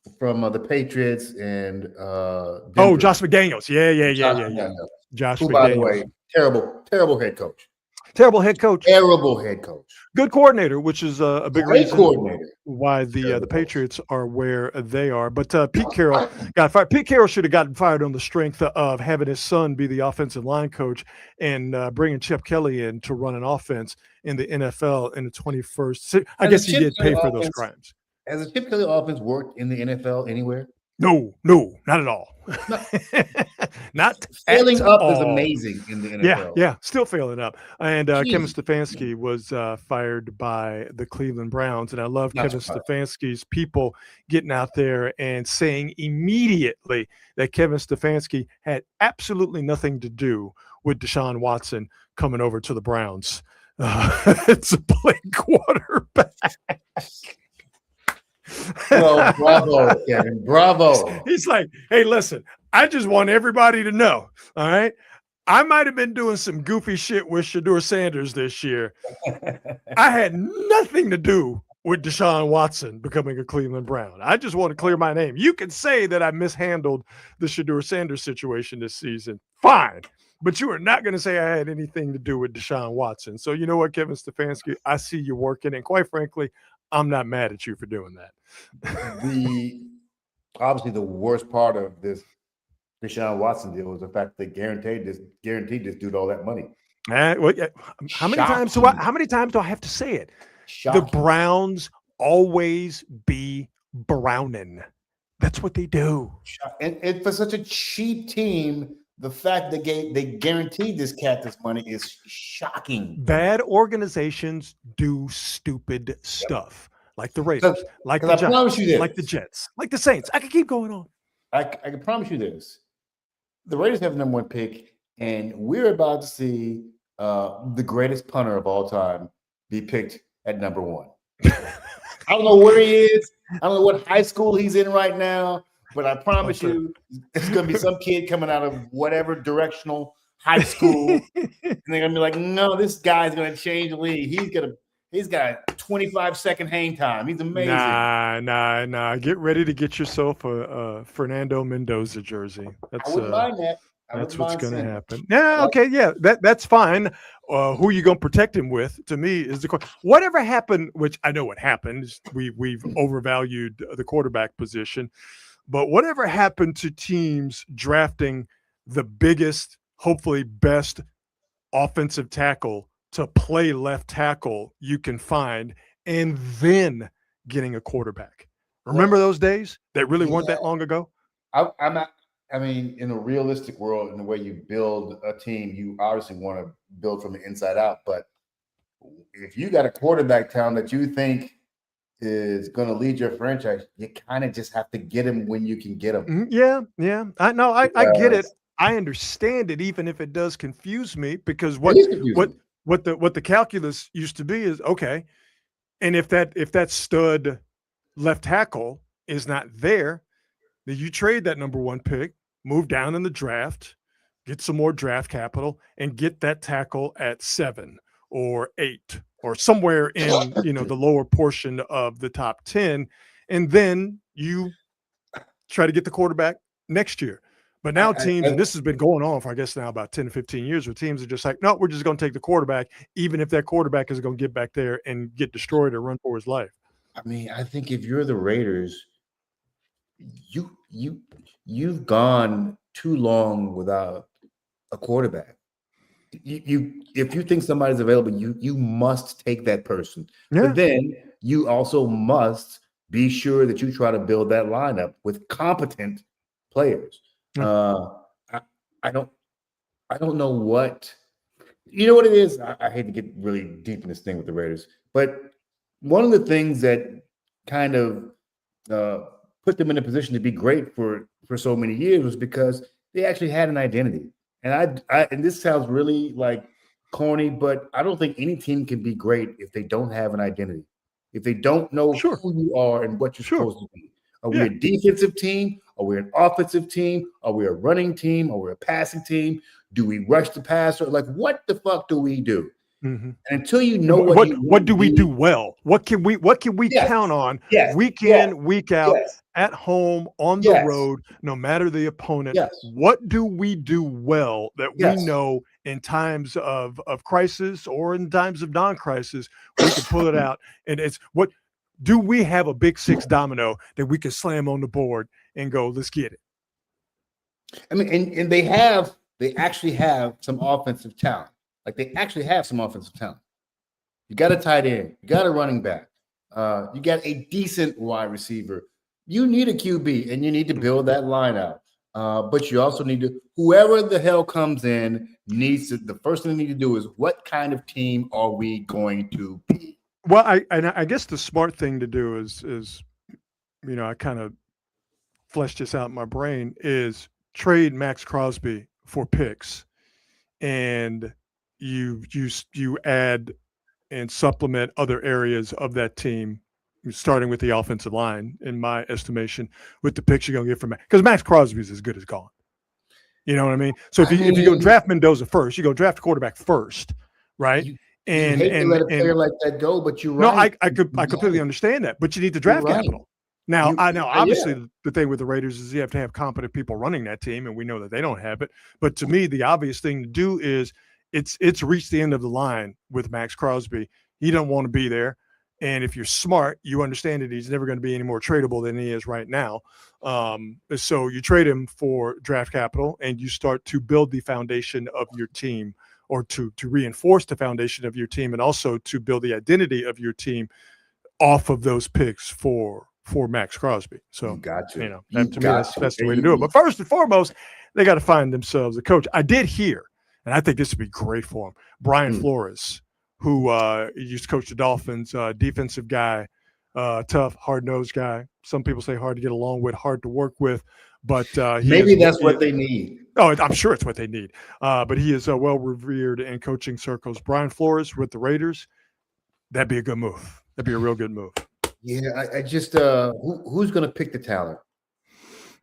the Patriots and Josh McDaniels. Yeah. Josh Who, McDaniels. by the way, terrible head coach. Terrible head coach. Terrible head coach. Good coordinator, which is a big Great reason coordinator. why the Patriots are where they are. But Pete Carroll got fired. Pete Carroll should have gotten fired on the strength of having his son be the offensive line coach and bringing Chip Kelly in to run an offense in the NFL in the 21st. I guess he did pay for those crimes. Has the Chip Kelly offense worked in the NFL anywhere? No, not at all. Not failing up all. is amazing in the NFL. Yeah, still failing up. And Kevin Stefanski was fired by the Cleveland Browns, and I love Kevin Stefanski's people getting out there and saying immediately that Kevin Stefanski had absolutely nothing to do with Deshaun Watson coming over to the Browns. It's a play quarterback. Well, bravo, Kevin. Bravo. He's like, hey, listen, I just want everybody to know, all right? I might have been doing some goofy shit with Shedeur Sanders this year. I had nothing to do with Deshaun Watson becoming a Cleveland Brown. I just want to clear my name. You can say that I mishandled the Shedeur Sanders situation this season. Fine. But you are not going to say I had anything to do with Deshaun Watson. So you know what, Kevin Stefanski? I see you working. And quite frankly, I'm not mad at you for doing that. Obviously the worst part of this Deshaun Watson deal was the fact they guaranteed this dude all that money. How many times do I have to say it? Shocking. The Browns always be Browning. That's what they do. And for such a cheap team, the fact that they guaranteed this cat this money is shocking. Bad organizations do stupid stuff, like the Raiders, like the Giants, like the Jets, like the Saints. I can keep going on. I can promise you this. The Raiders have the number 1 pick, and we're about to see the greatest punter of all time be picked at number 1. I don't know where he is. I don't know what high school he's in right now, but I promise you, it's going to be some kid coming out of whatever directional high school, and they're going to be like, "No, this guy's going to change the league. He's got a 25-second hang time. He's amazing." Nah. Get ready to get yourself a Fernando Mendoza jersey. I wouldn't mind that. That's what's going to happen. Yeah, okay, yeah, that's fine. Who are you going to protect him with? To me, is the question. Whatever happened, which I know what happened. Is we've overvalued the quarterback position, but whatever happened to teams drafting the biggest, hopefully best offensive tackle to play left tackle you can find, and then getting a quarterback? Remember those days that really weren't that long ago? I mean, in a realistic world, in the way you build a team, you obviously want to build from the inside out. But if you got a quarterback talent that you think is going to lead your franchise, you kind of just have to get him when you can get him. Yeah. I know. I get it. I understand it, even if it does confuse me, because what the calculus used to be is, okay, and if that stud left tackle is not there, then you trade that number 1 pick, move down in the draft, get some more draft capital, and get that tackle at 7 or 8 or somewhere in the lower portion of the top 10, and then you try to get the quarterback next year. But now teams, and this has been going on for, I guess, now about 10 to 15 years, where teams are just like, no, we're just going to take the quarterback, even if that quarterback is going to get back there and get destroyed or run for his life. I mean, I think if you're the Raiders, you've gone too long without a quarterback. If you think somebody's available, you must take that person. Yeah. But then you also must be sure that you try to build that lineup with competent players. I don't know what it is. I hate to get really deep in this thing with the Raiders, but one of the things that kind of put them in a position to be great for so many years was because they actually had an identity. And and this sounds really like corny, but I don't think any team can be great if they don't have an identity. If they don't know who you are and what you're supposed to be. Are we a defensive team? Are we an offensive team? Are we a running team? Are we a passing team? Do we rush the passer? Like, what the fuck do we do? Mm-hmm. And until you know what do we do well? What can we count on week in, week out, at home, on the road, no matter the opponent? What do we do well that we know in times of crisis or in times of non-crisis, we can pull it out? And it's what do we have a big 6 domino that we can slam on the board and go, let's get it? I mean, and they actually have some offensive talent. Like, they actually have some offensive talent. You got a tight end. You got a running back. You got a decent wide receiver. You need a QB, and you need to build that line out. But you also need to, whoever the hell comes in needs to, the first thing they need to do is, what kind of team are we going to be? Well, I guess the smart thing to do is I kind of fleshed this out in my brain, is trade Max Crosby for picks, and you add and supplement other areas of that team, starting with the offensive line, in my estimation, with the picks you're going to get from Max. Because Max Crosby is as good as gone. You know what I mean? So if you go draft Mendoza first, you go draft a quarterback first, right? You hate to let a player like that go, but you're right. No, I completely understand that, but you need the draft capital. Now, obviously the thing with the Raiders is you have to have competent people running that team, and we know that they don't have it. But to me, the obvious thing to do is it's reached the end of the line with Max Crosby. He don't want to be there. And if you're smart, you understand that he's never going to be any more tradable than he is right now. So you trade him for draft capital, and you start to build the foundation of your team, or to reinforce the foundation of your team, and also to build the identity of your team off of those picks for Max Crosby. So, to me, that's the way to do it. But first and foremost, they got to find themselves a coach. I did hear, and I think this would be great for him, Brian Flores, who used to coach the Dolphins, defensive guy, tough, hard-nosed guy. Some people say hard to get along with, hard to work with, but maybe that's what they need. Oh, I'm sure it's what they need. But he is well-revered in coaching circles. Brian Flores with the Raiders, that'd be a good move. That'd be a real good move. Yeah, I just who's going to pick the talent?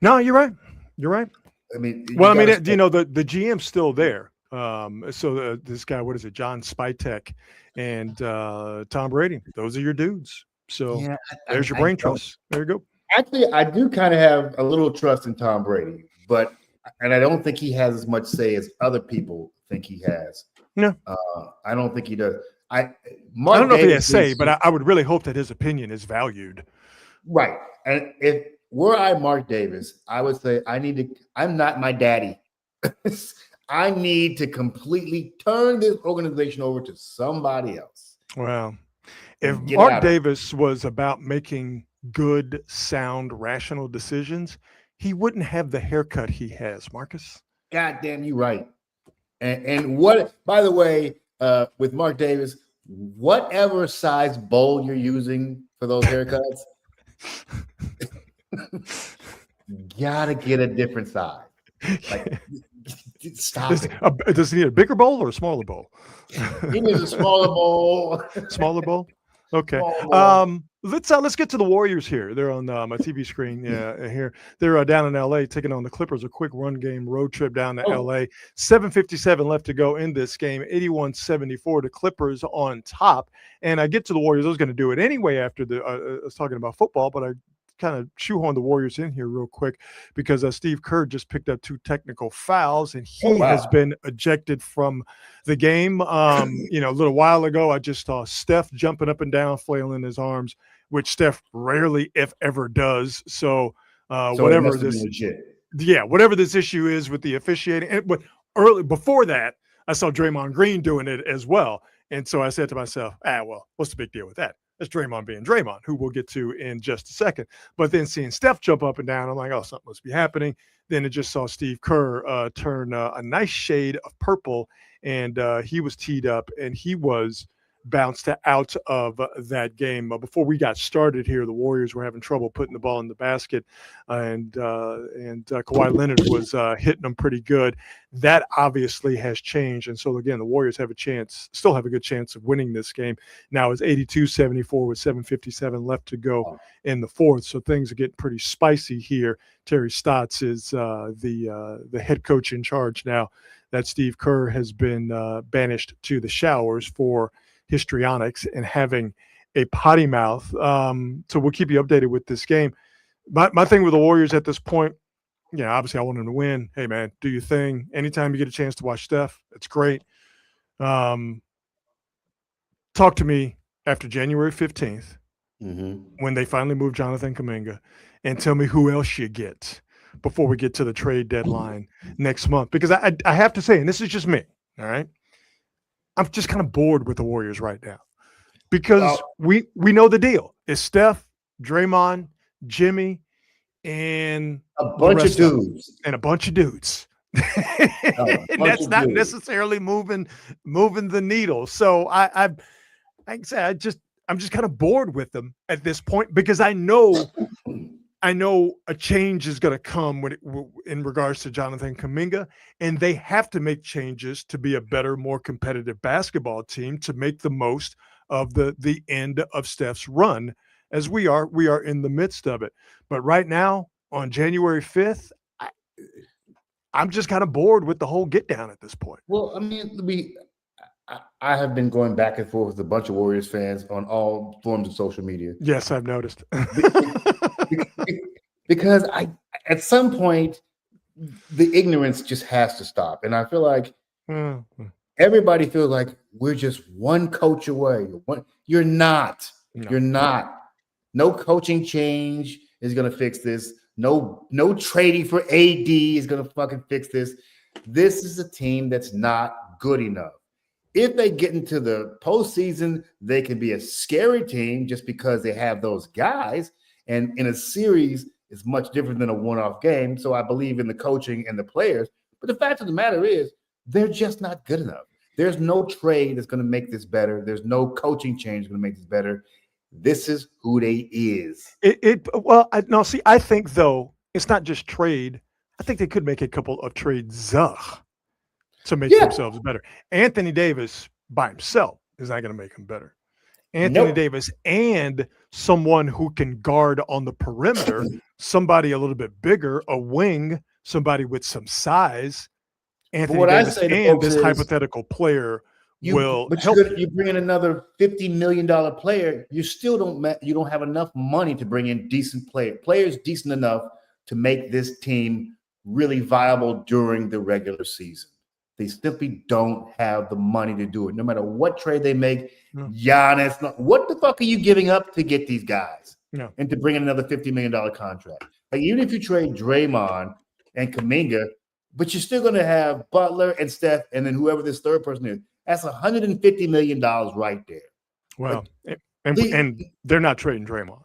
No, you're right. You're right. I mean, Well, I mean, the GM's still there. So this guy, what is it, John Spytek and Tom Brady? Those are your dudes. So yeah, there's your brain trust. There you go. Actually, I do kind of have a little trust in Tom Brady, and I don't think he has as much say as other people think he has. No, I don't think he does. I don't know if he has say, but I would really hope that his opinion is valued. Right. And if were I Mark Davis, I would say I'm not my daddy. I need to completely turn this organization over to somebody else. Well, if Mark Davis was about making good, sound, rational decisions, he wouldn't have the haircut he has, Marcus. God damn, you right. And what, by the way, with Mark Davis, whatever size bowl you're using for those haircuts, gotta get a different size. Like, stop it. Does he need a bigger bowl or a smaller bowl? He needs a smaller bowl. Smaller bowl? Okay. Let's get to the Warriors here. They're on my TV screen. Yeah, here they're down in LA taking on the Clippers. A quick run game road trip down to LA. 7:57 left to go in this game. 81-74. The Clippers on top. And I get to the Warriors. I was going to do it anyway after I was talking about football, but I kind of shoehorn the Warriors in here real quick because Steve Kerr just picked up 2 technical fouls and he has been ejected from the game. A little while ago, I just saw Steph jumping up and down, flailing his arms, which Steph rarely, if ever, does. So whatever this issue is with the officiating, but early before that, I saw Draymond Green doing it as well. And so I said to myself, what's the big deal with that? That's Draymond being Draymond, who we'll get to in just a second. But then seeing Steph jump up and down, I'm like, something must be happening. Then I just saw Steve Kerr turn a nice shade of purple, and he was teed up, and he was bounced out of that game. Before we got started here, the Warriors were having trouble putting the ball in the basket, and Kawhi Leonard was hitting them pretty good. That obviously has changed, and so again, the Warriors still have a good chance of winning this game. Now it's 82-74 with 7:57 left to go in the fourth, so things are getting pretty spicy here. Terry Stotts is the head coach in charge now. That Steve Kerr has been banished to the showers for histrionics and having a potty mouth. So we'll keep you updated with this game. My thing with the Warriors at this point, obviously I want them to win. Hey, man, do your thing. Anytime you get a chance to watch Steph, it's great. Talk to me after January 15th when they finally move Jonathan Kuminga and tell me who else you get before we get to the trade deadline next month. Because I have to say, and this is just me, all right, I'm just kind of bored with the Warriors right now because we know the deal. It's Steph, Draymond, Jimmy, and a bunch of dudes. And a bunch of dudes. And that's not necessarily moving the needle. So I'm just kind of bored with them at this point because I know a change is going to come in regards to Jonathan Kuminga, and they have to make changes to be a better, more competitive basketball team to make the most of the end of Steph's run, as we are in the midst of it. But right now, on January 5th, I'm just kind of bored with the whole get down at this point. Well, I mean, I have been going back and forth with a bunch of Warriors fans on all forms of social media. Yes, I've noticed. Because at some point, the ignorance just has to stop. And I feel like everybody feels like we're just one coach away. You're not. No. You're not. No coaching change is going to fix this. No trading for AD is going to fucking fix this. This is a team that's not good enough. If they get into the postseason, they can be a scary team just because they have those guys. And in a series, it's much different than a one-off game. So I believe in the coaching and the players. But the fact of the matter is, they're just not good enough. There's no trade that's going to make this better. There's no coaching change going to make this better. This is who they is. I think, though, it's not just trade. I think they could make a couple of trades to make themselves better. Anthony Davis by himself is not going to make them better. Anthony Nope. Davis and someone who can guard on the perimeter, somebody a little bit bigger, a wing, somebody with some size. Anthony what I Davis say to and folks this is, hypothetical player will help you. you bring in another $50 million player, you still don't have enough money to bring in decent players decent enough to make this team really viable during the regular season. They simply don't have the money to do it. No matter what trade they make, No. Giannis, what the fuck are you giving up to get these guys? No. And to bring in another $50 million contract. Like, even if you trade Draymond and Kuminga, but you're still going to have Butler and Steph, and then whoever this third person is. That's $150 million right there. Well, and they're not trading Draymond.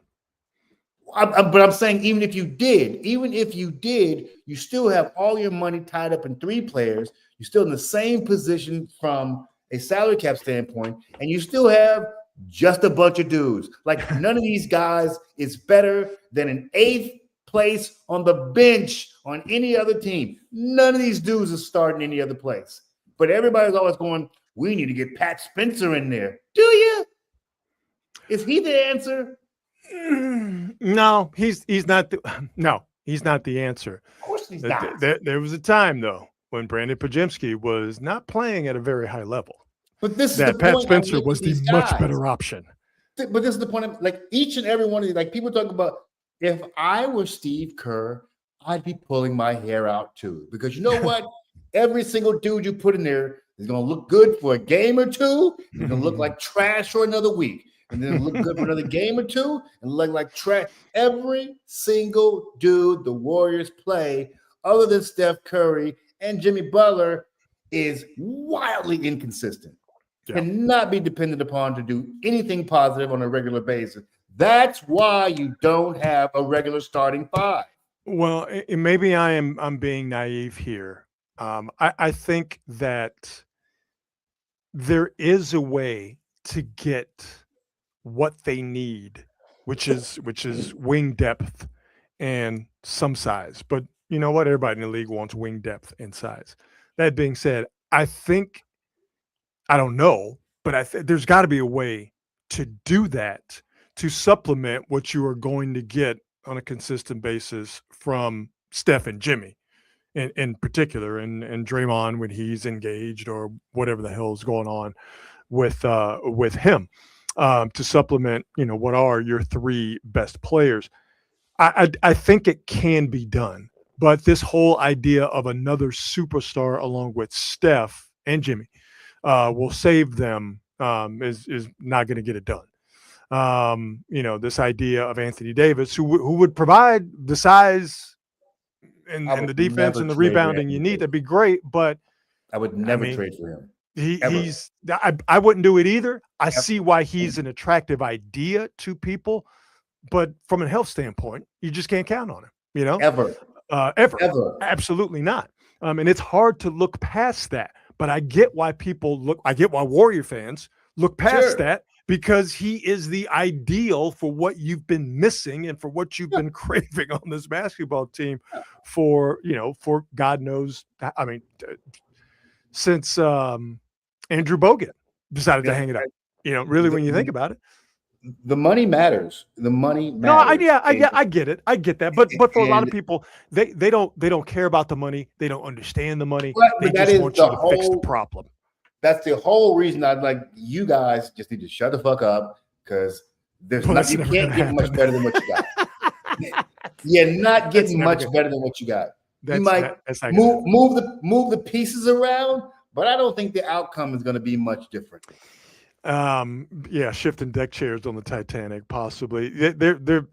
But I'm saying, even if you did, you still have all your money tied up in three players. You're still in the same position from a salary cap standpoint, and you still have just a bunch of dudes. Like, none of these guys is better than an 8th place on the bench on any other team. None of these dudes is starting any other place. But everybody's always going, we need to get Pat Spencer in there. Do you? Is he the answer? No, he's not the answer. Of course he's not. There was a time, though, when Brandon Podziemski was not playing at a very high level. But this is that the Pat point Spencer was the much better option. But this is the point. Like, each and every one of these, like, people talk about, if I were Steve Kerr, I'd be pulling my hair out too. Because you know what? Every single dude you put in there is going to look good for a game or two. It's going to look like trash for another week. And then look good for another game or two and look like trash. Every single dude the Warriors play, other than Steph Curry and Jimmy Butler, is wildly inconsistent. Cannot be depended upon to do anything positive on a regular basis. That's why you don't have a regular starting five. Well, maybe I'm being naive here. I think that there is a way to get what they need, which is wing depth and some size. But you know what? Everybody in the league wants wing depth and size. That being said, I don't know, but there's got to be a way to do that, to supplement what you are going to get on a consistent basis from Steph and Jimmy in particular, and Draymond when he's engaged or whatever the hell is going on with him, to supplement, what are your three best players. I think it can be done, but this whole idea of another superstar along with Steph and Jimmy will save them is not going to get it done. This idea of Anthony Davis, who would provide the size and the defense and the rebounding you need, that'd be great. But I would never trade for him. I wouldn't do it either. I see why he's an attractive idea to people, but from a health standpoint, you just can't count on him. Ever. Absolutely not. And it's hard to look past that. But I get why I get why Warrior fans look past that, because he is the ideal for what you've been missing and for what you've been craving on this basketball team for God knows. I mean, since Andrew Bogut decided to hang it up, really, when you think about it. The money matters. The money matters. No, I get it. I get that. But for a lot of people, they don't care about the money. They don't understand the money. They just want you to fix the problem. That's the whole reason I'd like you guys just need to shut the fuck up, because you can't get much better than what you got. You're not getting much better than what you got. You might move the pieces around, but I don't think the outcome is going to be much different. Shifting deck chairs on the Titanic, possibly. They're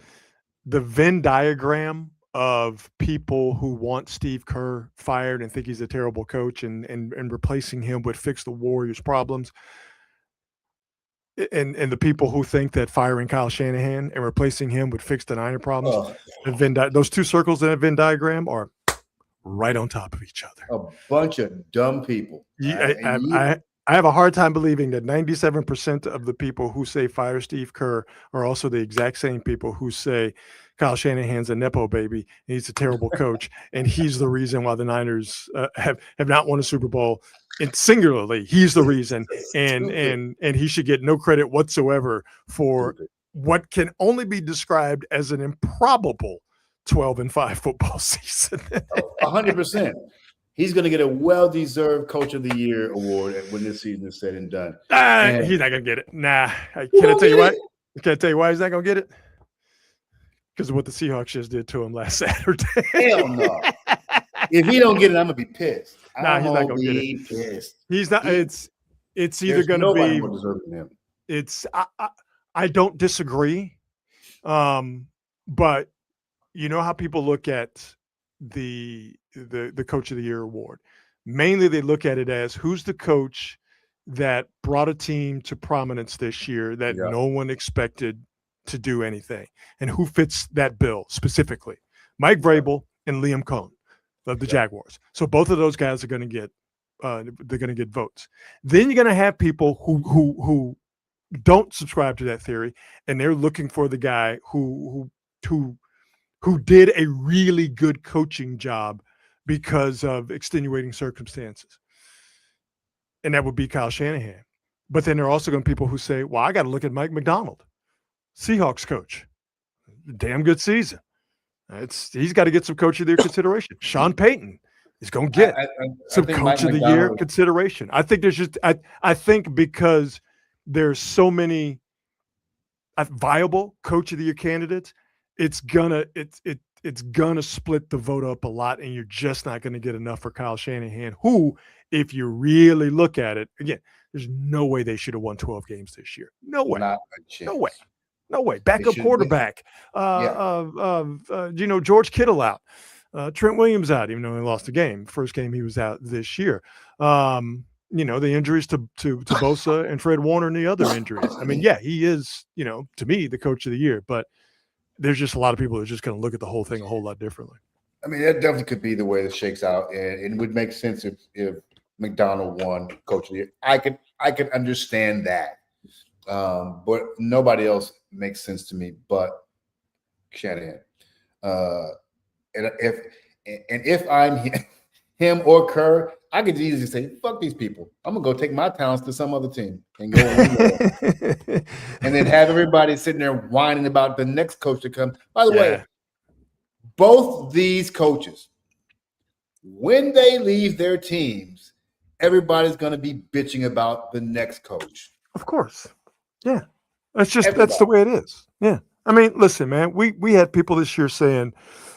the Venn diagram of people who want Steve Kerr fired and think he's a terrible coach, and replacing him would fix the Warriors' problems. And the people who think that firing Kyle Shanahan and replacing him would fix the Niner problems. Those two circles in a Venn diagram are right on top of each other. A bunch of dumb people. I have a hard time believing that 97% of the people who say fire Steve Kerr are also the exact same people who say Kyle Shanahan's a Nepo baby and he's a terrible coach, and he's the reason why the Niners have not won a Super Bowl and singularly, he's the reason, and Stupid. he should get no credit whatsoever for Stupid. what can only be described as an improbable 12-5 football season. 100%. He's going to get a well-deserved Coach of the Year award when this season is said and done. He's not gonna get it. Nah. Can I tell you why? Can I tell you why he's not gonna get it? Because of what the Seahawks just did to him last Saturday. Hell no. If he don't get it, I'm gonna be pissed. Nah, he's not gonna get it. Pissed. He's not. It's either There's gonna nobody be. more deserving than him. It's I don't disagree, but you know how people look at the Coach of the Year award. Mainly, they look at it as who's the coach that brought a team to prominence this year that no one expected to do anything, and who fits that bill specifically. Mike Vrabel and Liam Cohn of the Jaguars. So both of those guys are going to get they're going to get votes. Then you're going to have people who don't subscribe to that theory, and they're looking for the guy who did a really good coaching job because of extenuating circumstances. And that would be Kyle Shanahan. But then there are also going to be people who say, well, I got to look at Mike McDonald, Seahawks coach. Damn good season. He's got to get some coach of the year consideration. Sean Payton is going to get some coach of the year consideration. I think there's just I think because there's so many viable coach of the year candidates, it's gonna split the vote up a lot, and you're just not going to get enough for Kyle Shanahan, who, if you really look at it, again, there's no way they should have won 12 games this year. No way. No way. No way. Backup quarterback. George Kittle out. Trent Williams out, even though they lost a game. First game he was out this year. The injuries to Bosa and Fred Warner and the other injuries. I mean, yeah, he is, to me, the coach of the year, but there's just a lot of people that are just going to look at the whole thing a whole lot differently. I mean, that definitely could be the way this shakes out, and it would make sense if McDonald won coach of the year. I could understand that, but nobody else makes sense to me but Shanahan. And if I'm him or Kerr, I could easily say, "Fuck these people. I'm gonna go take my talents to some other team and go and then have everybody sitting there whining about the next coach to come." By the way, both these coaches, when they leave their teams, everybody's gonna be bitching about the next coach. Of course, yeah. That's the way it is. Yeah. I mean, listen, man. We had people this year saying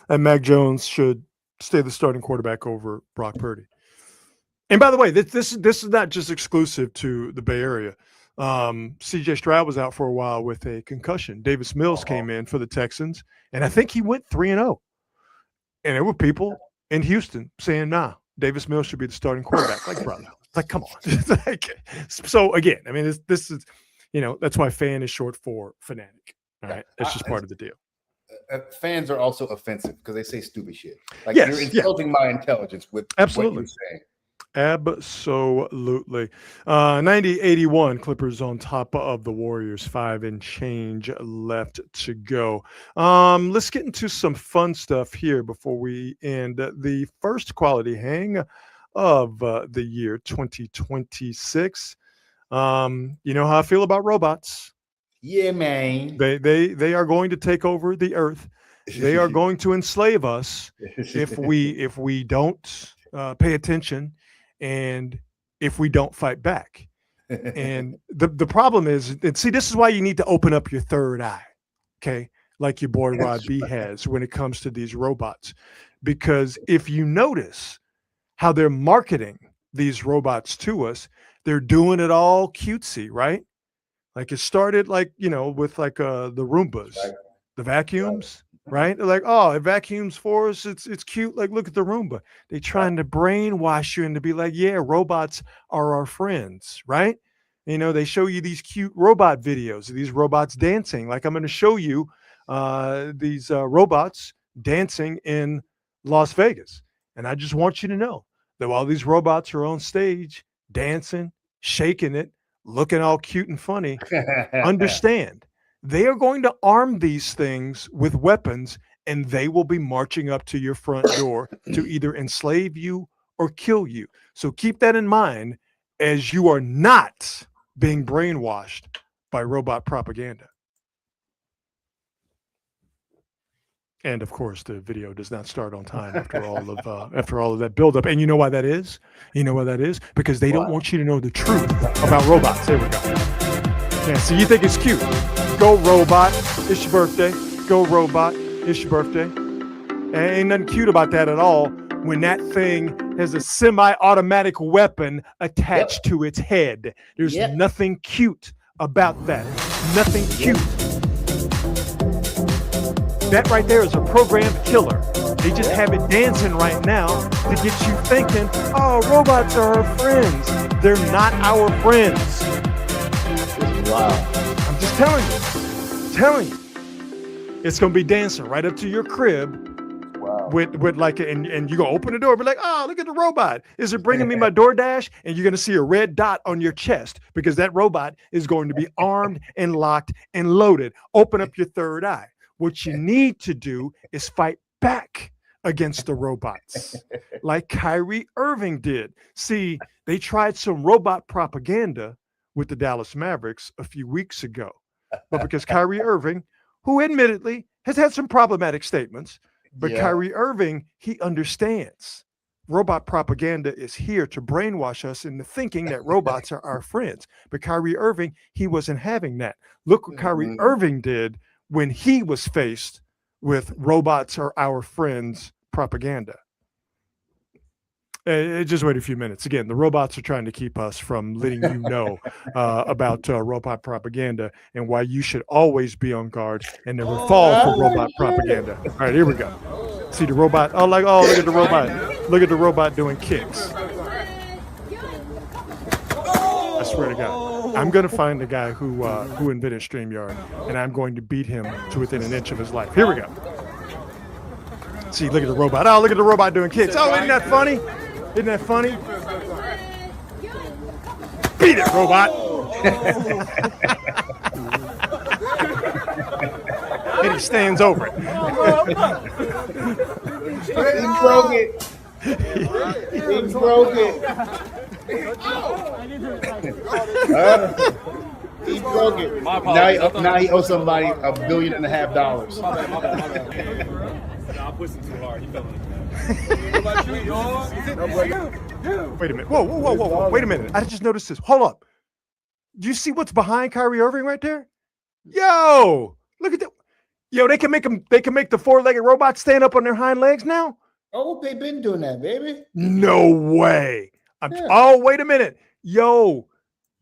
that Mac Jones should stay the starting quarterback over Brock Purdy. And by the way, this is not just exclusive to the Bay Area. C.J. Stroud was out for a while with a concussion. Davis Mills came in for the Texans, and I think he went 3-0. And there were people in Houston saying, "Nah, Davis Mills should be the starting quarterback." Like, brother, like, come on. So again, I mean, this is, that's why fan is short for fanatic. All right, that's just part of the deal. Fans are also offensive because they say stupid shit. Like, you're insulting my intelligence with what you're saying. Absolutely. 90-81 Clippers on top of the Warriors, 5 and change left to go. Let's get into some fun stuff here before we end the first quality hang of the year 2026. You know how I feel about robots. Yeah, man. They are going to take over the earth. They are going to enslave us if we don't pay attention and if we don't fight back. And the problem is, and see, this is why you need to open up your third eye, okay? Like your boy Rod B has when it comes to these robots. Because if you notice how they're marketing these robots to us, they're doing it all cutesy, right? Like it started with the Roombas, the vacuums, right? They're like, oh, it vacuums for us. It's cute. Like, look at the Roomba. They're trying to brainwash you and to be like, yeah, robots are our friends, right? They show you these cute robot videos of these robots dancing. Like, I'm going to show you these robots dancing in Las Vegas. And I just want you to know that while these robots are on stage dancing, shaking it, looking all cute and funny, understand they are going to arm these things with weapons, and they will be marching up to your front door to either enslave you or kill you. So keep that in mind as you are not being brainwashed by robot propaganda. And of course, the video does not start on time after all of that buildup. And you know why that is? You know why that is? Because they don't want you to know the truth about robots. There we go. Yeah, so you think it's cute. Go robot, it's your birthday. Go robot, it's your birthday. And ain't nothing cute about that at all when that thing has a semi-automatic weapon attached to its head. There's nothing cute about that. Nothing cute. That right there is a programmed killer. They just have it dancing right now to get you thinking, oh, robots are our friends. They're not our friends. Wow. I'm just telling you. It's going to be dancing right up to your crib. Wow. With like, and you're going to open the door and be like, oh, look at the robot. Is it bringing me my DoorDash? And you're going to see a red dot on your chest because that robot is going to be armed and locked and loaded. Open up your third eye. What you need to do is fight back against the robots like Kyrie Irving did. See, they tried some robot propaganda with the Dallas Mavericks a few weeks ago. But because Kyrie Irving, who admittedly has had some problematic statements, but Kyrie Irving, he understands robot propaganda is here to brainwash us into thinking that robots are our friends. But Kyrie Irving, he wasn't having that. Look what Kyrie Irving did when he was faced with robots are our friends propaganda. Just wait a few minutes. Again, the robots are trying to keep us from letting you know about robot propaganda and why you should always be on guard and never fall for robot propaganda. All right, here we go. See the robot. Oh, look at the robot. Look at the robot doing kicks. I swear to God. I'm going to find the guy who invented StreamYard, and I'm going to beat him to within an inch of his life. Here we go. See, look at the robot. Oh, look at the robot doing kicks. Oh, isn't that funny? Isn't that funny? Beat it, robot. And he stands over it. He broke it. He broke it. He broke it. Now he owes somebody $1.5 billion. I'm pushing too hard. He fell in. Wait a minute. Whoa. Wait a minute. I just noticed this. Hold up. Do you see what's behind Kyrie Irving right there? Yo, look at that. Yo, they can make the four-legged robot stand up on their hind legs now? Oh, they've been doing that, baby. No way. Oh, wait a minute. Yo,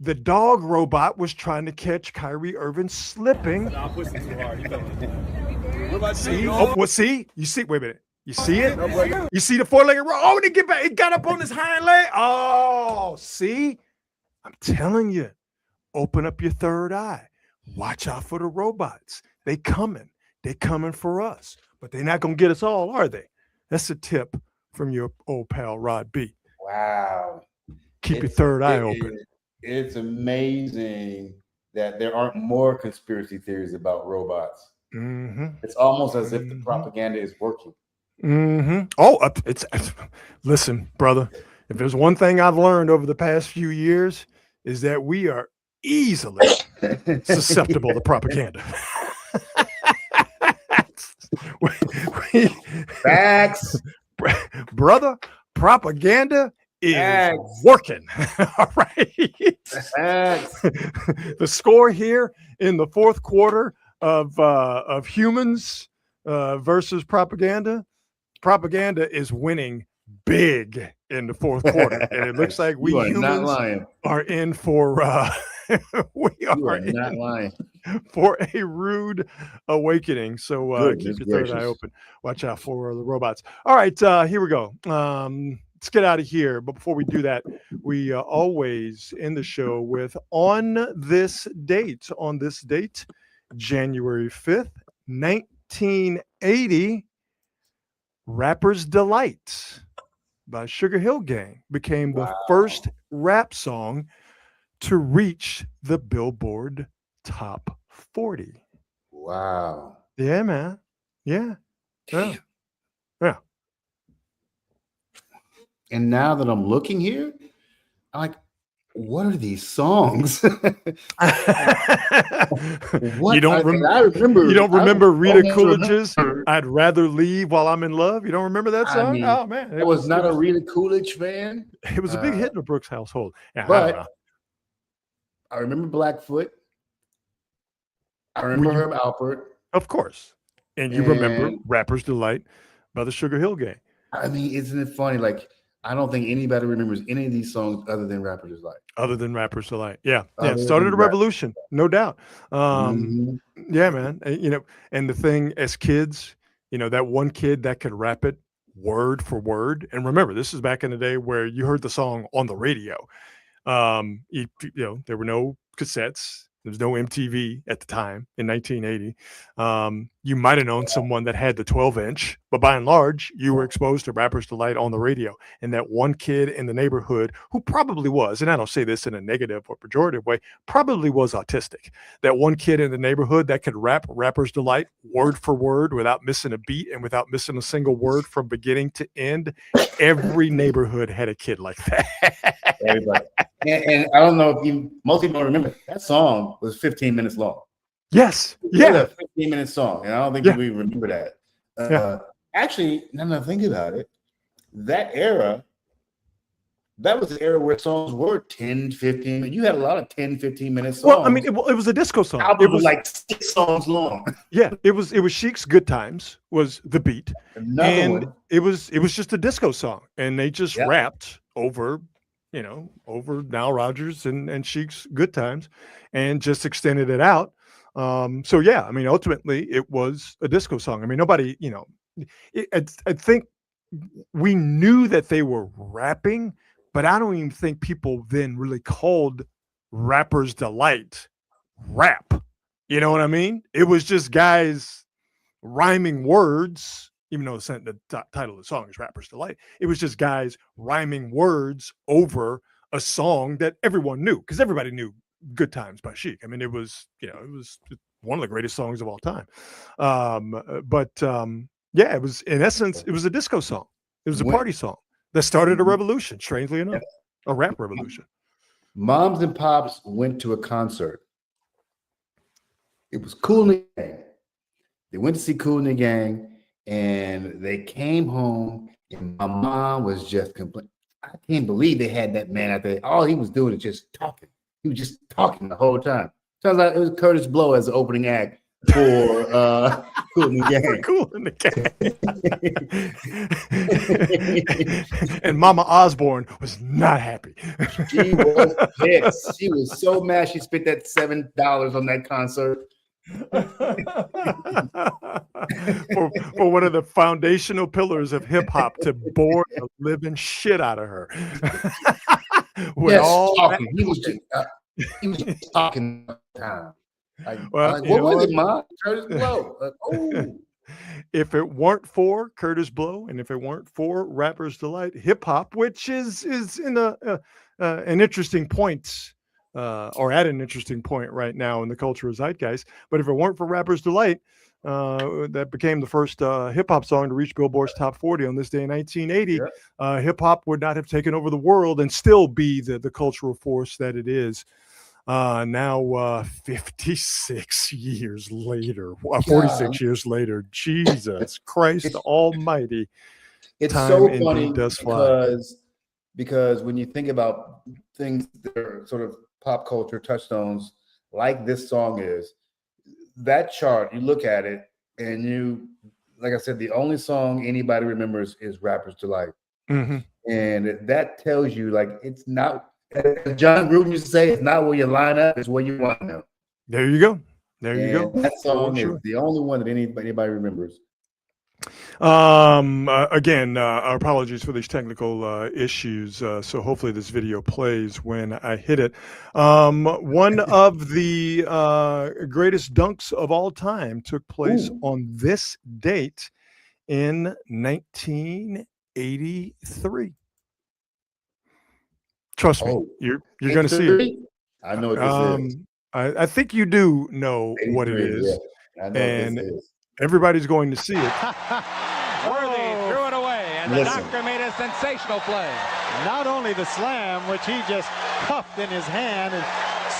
the dog robot was trying to catch Kyrie Irving slipping. I'm pushing too hard. He fell in. See? Oh, well, see? You see? Wait a minute. You see it? You see the four-legged robot? Oh, they get back. It got up on his hind leg. Oh, see? I'm telling you. Open up your third eye. Watch out for the robots. They coming. They coming for us. But they're not going to get us all, are they? That's a tip from your old pal, Rod B. Wow. Keep your third eye open. It's amazing that there aren't more conspiracy theories about robots. Mm-hmm. It's almost as if the propaganda is working. Mm-hmm. Oh, listen, brother. If there's one thing I've learned over the past few years is that we are easily susceptible to propaganda. Facts. Brother, propaganda is working. All right. The score here in the fourth quarter of humans versus propaganda is winning big in the fourth quarter, and it looks like we humans are in for for a rude awakening. So keep your third eye open. Watch out for the robots. All right, here we go. Let's get out of here. But before we do that, we always end the show with on this date, January 5th, 1980, Rapper's Delight by Sugar Hill Gang became the first rap song to reach the Billboard Top 40. Wow. Yeah, man. Yeah. Yeah. And now that I'm looking here, I'm like, what are these songs? You don't remember Rita Coolidge's "I'd Rather Leave While I'm in Love"? You don't remember that song? I mean, oh man, I was not a Rita Coolidge fan. It was a big hit in the Brooks household. Yeah, but I remember Blackfoot. I remember Herb Alpert. Of course. And you remember Rapper's Delight by the Sugar Hill Gang. I mean, isn't it funny? Like, I don't think anybody remembers any of these songs other than Rapper's Delight. Other than Rapper's Delight. Yeah. It started a revolution, no doubt. Yeah, man. And the thing as kids, that one kid that could rap it word for word. And remember, this is back in the day where you heard the song on the radio. There were no cassettes. There was no MTV at the time in 1980. You might have known someone that had the 12-inch, but by and large, you were exposed to Rapper's Delight on the radio. And that one kid in the neighborhood who probably was, and I don't say this in a negative or pejorative way, probably was autistic. That one kid in the neighborhood that could rap Rapper's Delight word for word without missing a beat and without missing a single word from beginning to end. Every neighborhood had a kid like that. Everybody. And I don't know if most people don't remember, that song was 15 minutes long. Yes. Yeah. It was a 15-minute song. And I don't think we remember that. Actually, now that I think about it, that was the era where songs were 10, 15. You had a lot of 10, 15-minute songs. Well, I mean, it was a disco song. It was like 6 songs long. Yeah, it was Chic's "Good Times" was the beat, it was just a disco song, and they just rapped over Nile Rodgers and Chic's "Good Times," and just extended it out. So yeah, I mean, ultimately, it was a disco song. I mean, nobody, I think we knew that they were rapping, but I don't even think people then really called Rapper's Delight rap. You know what I mean? It was just guys rhyming words, even though the title of the song is Rapper's Delight. It was just guys rhyming words over a song that everyone knew, because everybody knew "Good Times" by Chic. I mean, it was one of the greatest songs of all time. Yeah, it was, in essence, it was a disco song. It was a party song that started a revolution, strangely enough, a rap revolution. Moms and pops went to a concert. It was Kool and the Gang. They went to see Kool and the Gang, and they came home, and my mom was just complaining. I can't believe they had that man out there. All he was doing is just talking. He was just talking the whole time. Sounds like it was Curtis Blow as the opening act for Kool and the Gang. Kool and the Gang. And Mama Osborne was not happy. She was pissed. She was so mad she spent that $7 on that concert. for one of the foundational pillars of hip hop to bore the living shit out of her. Talking. He was just talking all the time. What was it, Mom? Curtis Blow. If it weren't for Curtis Blow, and if it weren't for Rapper's Delight, hip hop, which is in an interesting point. Or at an interesting point right now in the cultural zeitgeist. But if it weren't for Rapper's Delight, that became the first hip-hop song to reach Billboard's top 40 on this day in 1980, hip-hop would not have taken over the world and still be the cultural force that it is. Now 56 years later, 46 years later, Jesus Christ almighty. It's so funny because when you think about things that are sort of pop culture touchstones like this song is, that chart, you look at it and like I said, the only song anybody remembers is Rapper's Delight. And that tells you, like, it's not, as John Gruden used to say, it's not where you line up, it's where you want to know. There you go. That song is the only one that anybody remembers. Again, our apologies for these technical issues. So hopefully this video plays when I hit it. One of the greatest dunks of all time took place on this date in 1983. Trust me, you're going to see it. I know what this is. I think you do know what it is. Yeah. I know what this is. Everybody's going to see it. Worthy threw it away, and the doctor made a sensational play. Not only the slam, which he just cuffed in his hand and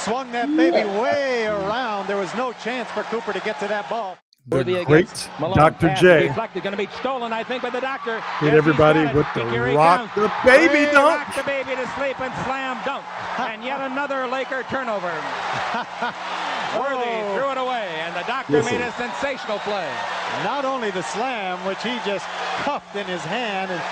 swung that baby way around. There was no chance for Cooper to get to that ball. The great Dr. J Deflected, going to be stolen, I think, by the doctor. hit everybody with the rock the baby dunk. Rock the baby to sleep and slam dunk. And yet another Laker turnover. Worthy threw it away, and the doctor made a sensational play. Not only the slam, which he just cuffed in his hand and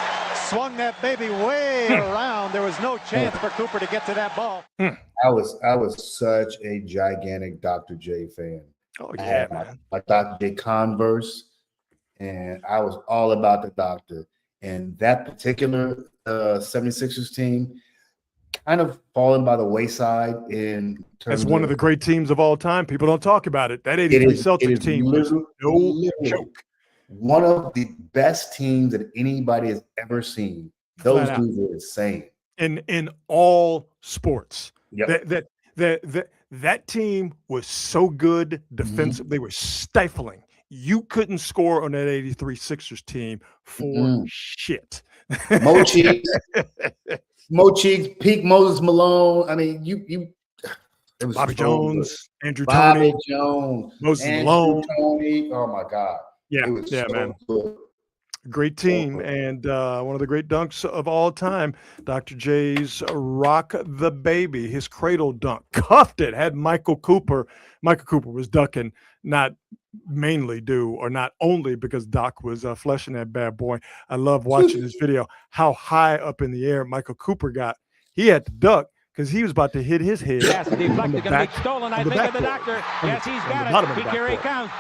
swung that baby way around. There was no chance for Cooper to get to that ball. I was such a gigantic Dr. J fan. Oh I yeah, had man. my Dr. J Converse, and I was all about the doctor. And that particular 76ers team kind of fallen by the wayside in terms That's one of the great teams of all time. People don't talk about it. That 83 Celtics team was no joke. One of the best teams that anybody has ever seen. Those Flat out. dudes are insane. In all sports. Yep. That team was so good defensive. They were stifling. You couldn't score on that 83 Sixers team for shit. Mo Cheeks, peak Moses Malone. I mean, it was Bobby so Jones, good. Andrew Bobby Toney, Jones, Moses Andrew Malone. Toney. Oh my God. Yeah, It was yeah, so man. good. Great team, and one of the great dunks of all time, Dr. J's rock the baby, his cradle dunk, cuffed it, had Michael Cooper. Michael Cooper was ducking, not mainly due, or not only because Doc was fleshing that bad boy. I love watching this video, how high up in the air Michael Cooper got. He had to duck because he was about to hit his head. Yes, on the deflected, going to back be stolen, I of the think, by the backboard. doctor. Yes, he's On got the bottom of it. the Here he backboard. comes.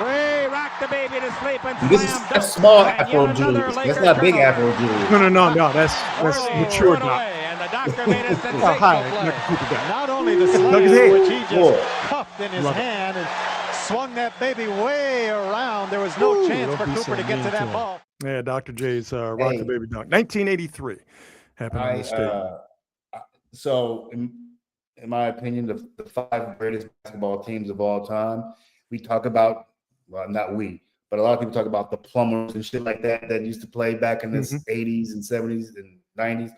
Way rock the baby to sleep and This is slam that's dunk. small And Afro yet Julius. another That's Laker not big turnover. Afro Julius. No, that's Worthy mature threw it Doc. away, and the doctor made a How sensational high play. Michael Cooper got. Not only the Look slam, at his which he Boy. just cuffed in his Love it. hand and swung that baby way around. There was no chance don't for be so Cooper to get mean to to that him. ball. Yeah, Dr. J's rock Hey. the baby dunk. 1983 happened in the state. So in my opinion, the five greatest basketball teams of all time, we talk about, well, not we, but a lot of people talk about the Plumbers and shit like that used to play back in the 80s and 70s and 90s.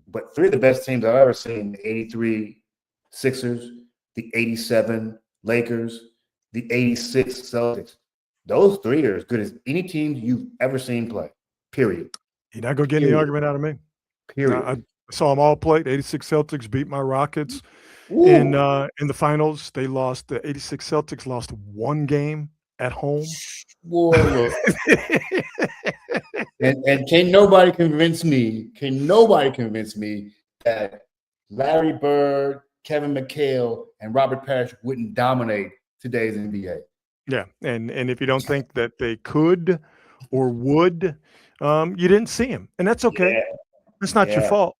But three of the best teams I've ever seen, the 83 Sixers, the 87 Lakers, the 86 Celtics. Those three are as good as any team you've ever seen play, period. You're not going to get any Period. argument out of me. Period. I saw them all play. The 86 Celtics beat my Rockets Ooh. in the finals. They lost. The 86 Celtics lost one game at home. Whoa. and can nobody convince me that Larry Bird, Kevin McHale, and Robert Parrish wouldn't dominate today's NBA? Yeah, and if you don't think that they could or would, you didn't see him, and that's okay. Yeah. That's not your Yeah. fault.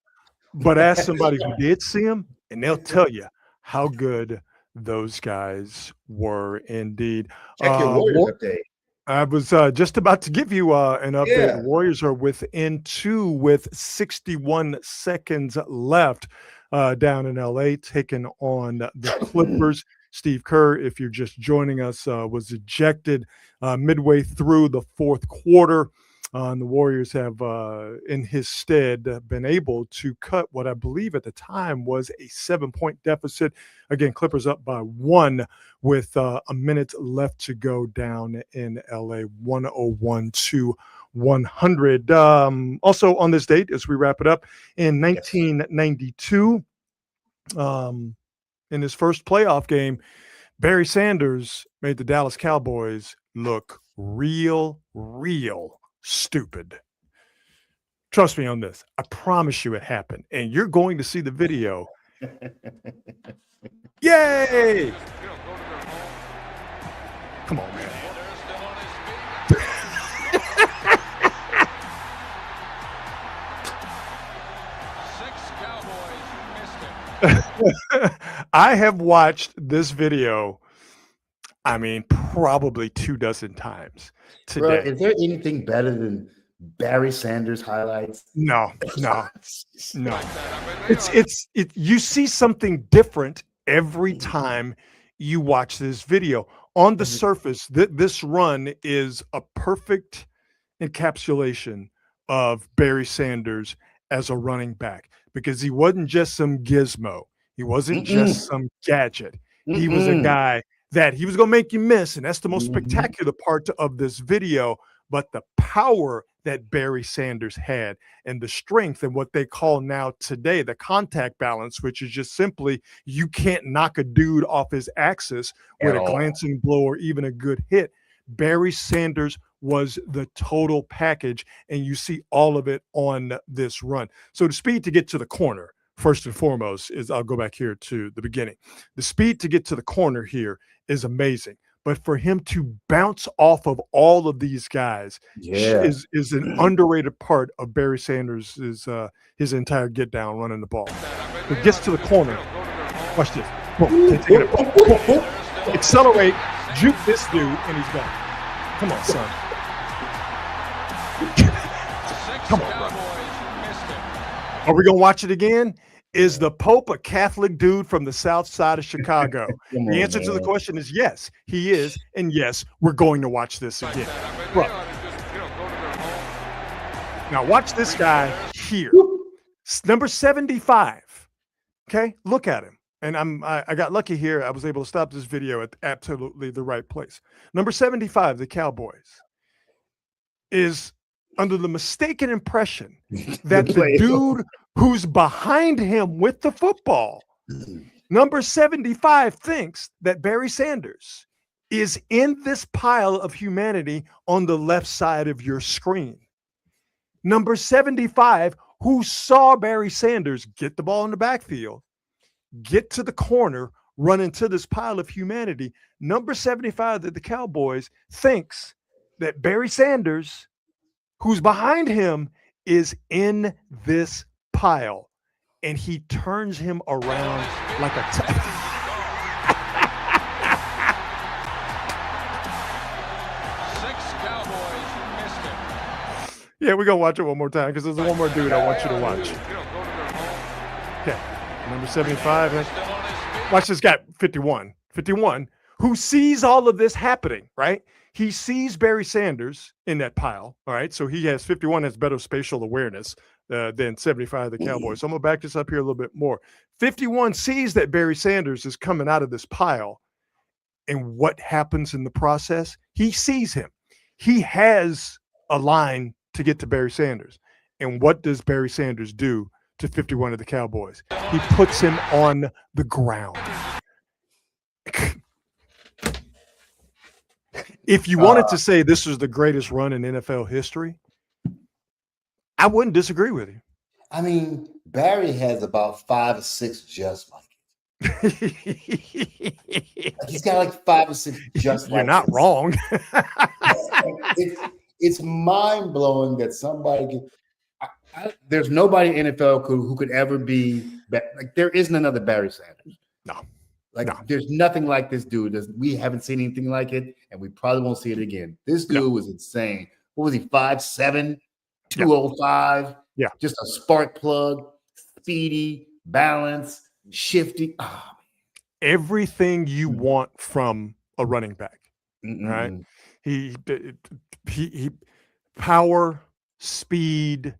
But ask somebody who did see him, and they'll tell you how good those guys were indeed. Check your Warriors Wa- update. I was just about to give you an update. Yeah. The Warriors are within 2 with 61 seconds left down in LA, taking on the Clippers. Steve Kerr, if you're just joining us, was ejected midway through the fourth quarter. And the Warriors have, in his stead, been able to cut what I believe at the time was a 7-point deficit. Again, Clippers up by 1 with a minute left to go down in LA, 101-100. Also on this date, as we wrap it up, in 1992, in his first playoff game, Barry Sanders made the Dallas Cowboys look real stupid. Trust me on this. I promise you it happened. And you're going to see the video. Yay! Come on, man. I have watched this video, I mean, probably 24 times today. Bro, is there anything better than Barry Sanders highlights? No. You see something different every time you watch this video. On the surface, this run is a perfect encapsulation of Barry Sanders as a running back because he wasn't just some gizmo. He wasn't just some gadget. He was a guy that he was going to make you miss. And that's the most spectacular part of this video. But the power that Barry Sanders had and the strength and what they call now today the contact balance, which is just simply you can't knock a dude off his axis with a glancing blow or even a good hit. Barry Sanders was the total package, and you see all of it on this run. So the speed to get to the corner, first and foremost, is I'll go back here to the beginning. The speed to get to the corner here is amazing. But for him to bounce off of all of these guys is an underrated part of Barry Sanders' his entire get down running the ball. He gets to the corner. Watch this. Boom, take it up. Boom. Accelerate, juke this dude, and he's gone. Come on, son. Come on, brother. Are we gonna watch it again? Is the Pope a Catholic dude from the south side of Chicago? The answer to the question is yes, he is. And yes, we're going to watch this again. Bro. Now watch this guy here. Number 75. Okay, look at him. And I got lucky here. I was able to stop this video at absolutely the right place. Number 75, the Cowboys, is under the mistaken impression that the dude who's behind him with the football, number 75, thinks that Barry Sanders is in this pile of humanity on the left side of your screen. Number 75, who saw Barry Sanders get the ball in the backfield, get to the corner, run into this pile of humanity. Number 75 that the Cowboys thinks that Barry Sanders, who's behind him, is in this pile, and he turns him around like a Yeah, we're gonna watch it one more time because there's one more dude I want you to watch. Okay, number 75. Watch this guy, 51, who sees all of this happening, right? He sees Barry Sanders in that pile, all right? So he has 51 has better spatial awareness than 75 the Cowboys. So I'm going to back this up here a little bit more. 51 sees that Barry Sanders is coming out of this pile, and what happens in the process? He sees him. He has a line to get to Barry Sanders. And what does Barry Sanders do to 51 of the Cowboys? He puts him on the ground. If you wanted to say this was the greatest run in NFL history, I wouldn't disagree with you. I mean, Barry has about 5 or 6 just like it. He's got like 5 or 6 just like it. You're not wrong. It's mind-blowing that somebody can there's nobody in NFL who could ever be like there isn't another Barry Sanders. No. There's nothing like this dude. We haven't seen anything like it, and we probably won't see it again. This dude was insane. What was he, 5'7", 205? Yeah. Just a spark plug, speedy, balance, shifty. Oh, everything you want from a running back, right? He power, speed,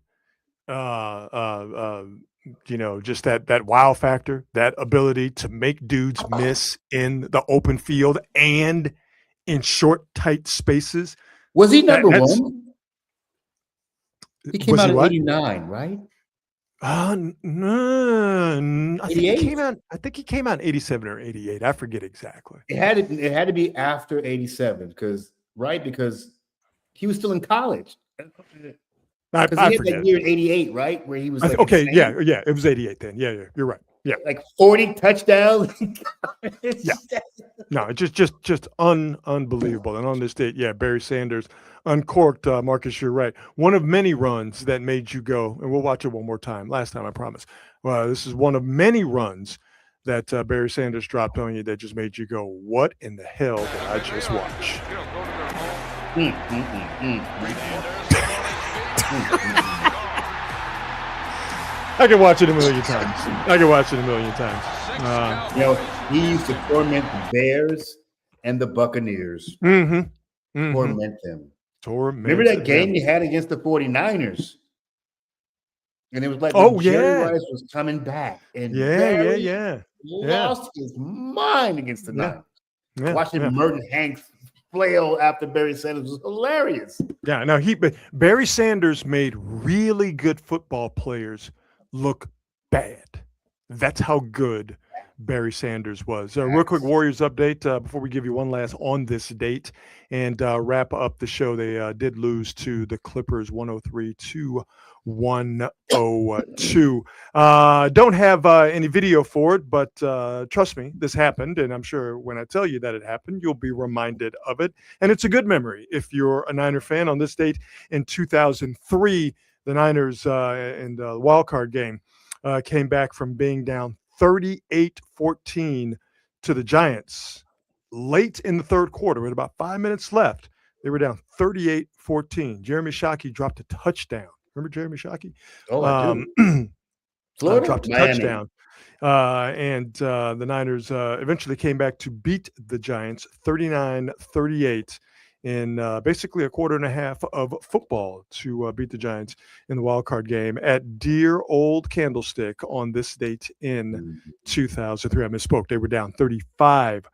just that wow factor, that ability to make dudes miss in the open field and in short, tight spaces. Was he number one? He came out in 89, right? No, I think he came out in 87 or 88. I forget exactly. It had to be after 87 because he was still in college. I he had forget. that year in 88, right? Where he was it was 88 then. Yeah, you're right. Yeah. Like 40 touchdowns. No, it's just unbelievable. And on this date, Barry Sanders uncorked, Marcus, you're right. One of many runs that made you go, and we'll watch it one more time. Last time, I promise. Well, this is one of many runs that Barry Sanders dropped on you that just made you go, what in the hell did I just watch? I can watch it a million times. He used to torment the Bears and the Buccaneers. Torment them. Remember that game you had against the 49ers? And it was like Oh, when Jerry yeah. Rice was coming back, and Yeah. Barry lost his mind against the Niners. Yeah. Watching Merton Hanks flail after Barry Sanders was hilarious. Yeah. Now Barry Sanders made really good football players look bad. That's how good Barry Sanders was. Real quick Warriors update before we give you one last on this date and wrap up the show. They did lose to the Clippers 103 to 102. Don't have any video for it, but trust me, this happened. And I'm sure when I tell you that it happened, you'll be reminded of it. And it's a good memory. If you're a Niner fan, on this date in 2003, the Niners in the wild card game came back from being down 38-14 to the Giants late in the third quarter with about 5 minutes left. They were down 38-14. Jeremy Shockey dropped a touchdown. Remember Jeremy Shockey? Oh, I do. Florida? Dropped a Miami. touchdown. And the Niners eventually came back to beat the Giants 39-38 in basically a quarter and a half of football to beat the Giants in the wild card game at dear old Candlestick on this date in 2003. I misspoke. They were down 35-14.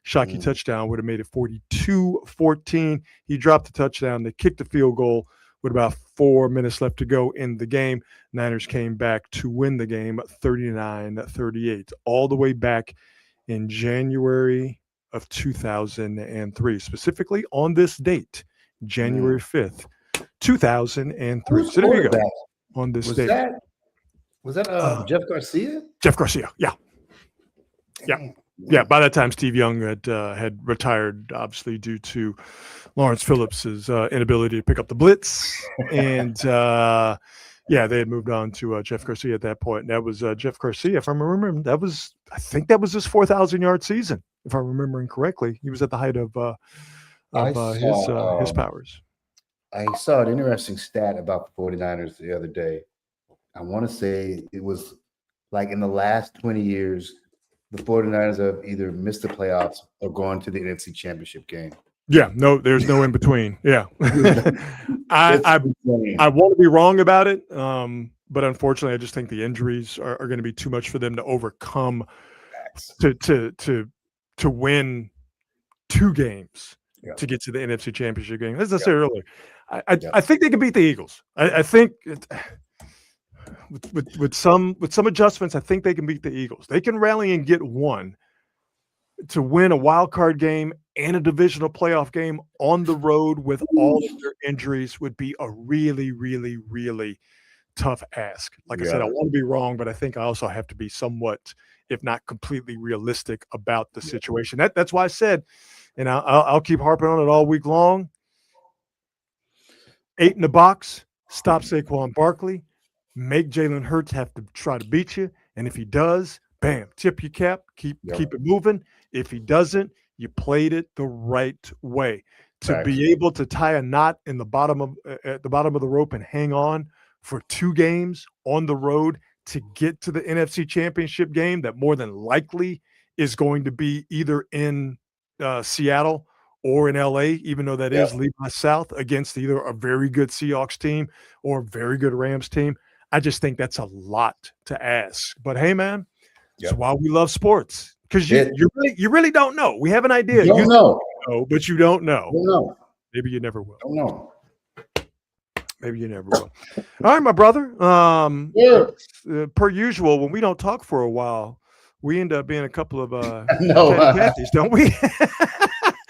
Shockey touchdown would have made it 42-14. He dropped the touchdown. They kicked the field goal with about 4 minutes left to go in the game. Niners came back to win the game 39-38, all the way back in January of 2003, specifically on this date, January 5th, 2003. So there you go. On this date. Was that Jeff Garcia? Jeff Garcia, yeah. By that time, Steve Young had retired, obviously due to Lawrence Phillips's inability to pick up the blitz, and they had moved on to Jeff Garcia at that point. And that was Jeff Garcia, if I'm remembering. I think that was his 4,000-yard season, if I'm remembering correctly. He was at the height of his powers. I saw an interesting stat about the 49ers the other day. I want to say it was like in the last 20 years, the 49ers have either missed the playoffs or gone to the NFC Championship game. Yeah, no, there's no in between. Yeah. I want to be wrong about it, but unfortunately, I just think the injuries are going to be too much for them to overcome to win 2 games to get to the NFC Championship game. As I said earlier, I think they can beat the Eagles. I think with some adjustments, I think they can beat the Eagles. They can rally and get one to win a wild card game and a divisional playoff game on the road with all of their injuries would be a really, really, really tough ask. Like I said, I want to be wrong, but I think I also have to be somewhat, if not completely, realistic about the situation. That's why I said, and I'll keep harping on it all week long. 8 in the box, stop Saquon Barkley, make Jalen Hurts have to try to beat you, and if he does, bam, tip your cap, keep it moving. If he doesn't, you played it the right way. To be able to tie a knot in the bottom of the rope and hang on for 2 games on the road to get to the NFC Championship game that more than likely is going to be either in Seattle or in LA, even though that is Levi South against either a very good Seahawks team or a very good Rams team. I just think that's a lot to ask. But hey, man, that's why we love sports. Because you really don't know. We have an idea. You know, but you don't know. Don't know. Maybe you never will. Don't know. Maybe you never will. All right, my brother. Per usual, when we don't talk for a while, we end up being a couple of Cathy's, don't we?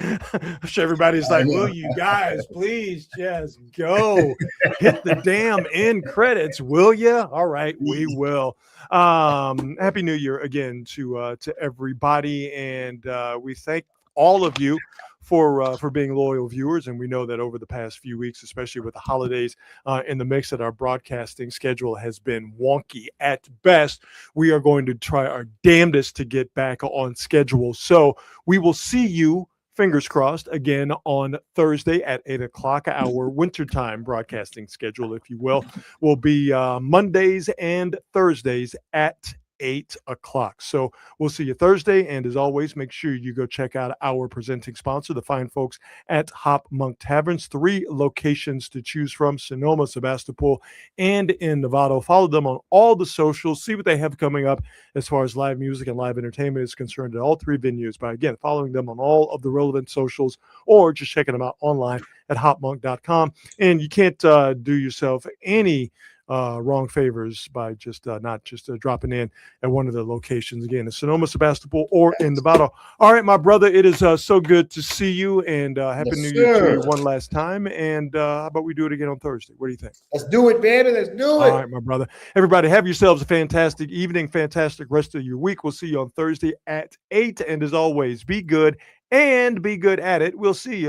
I'm sure everybody's like, will you guys please just go hit the damn end credits, will you? All right, we will. Happy New Year again to everybody, and we thank all of you for being loyal viewers. And we know that over the past few weeks, especially with the holidays in the mix, that our broadcasting schedule has been wonky at best. We are going to try our damnedest to get back on schedule. So we will see you, fingers crossed, again on Thursday at 8 o'clock. Our wintertime broadcasting schedule, if you will be Mondays and Thursdays at 8 o'clock. So we'll see you Thursday. And as always, make sure you go check out our presenting sponsor, the fine folks at Hop Monk Taverns. 3 locations to choose from: Sonoma, Sebastopol, and in Novato. Follow them on all the socials. See what they have coming up as far as live music and live entertainment is concerned at all 3 venues. By again, following them on all of the relevant socials or just checking them out online at hopmonk.com. And you can't do yourself any wrong favors by just not just dropping in at one of the locations, again in Sonoma, Sebastopol, or in Nevada. All right, my brother, it is so good to see you, and happy New Year to you one last time. And how about we do it again on Thursday? What do you think? Let's do it, baby. Let's do it. All right, my brother. Everybody, have yourselves a fantastic evening, fantastic rest of your week. We'll see you on Thursday at 8. And as always, be good and be good at it. We'll see you.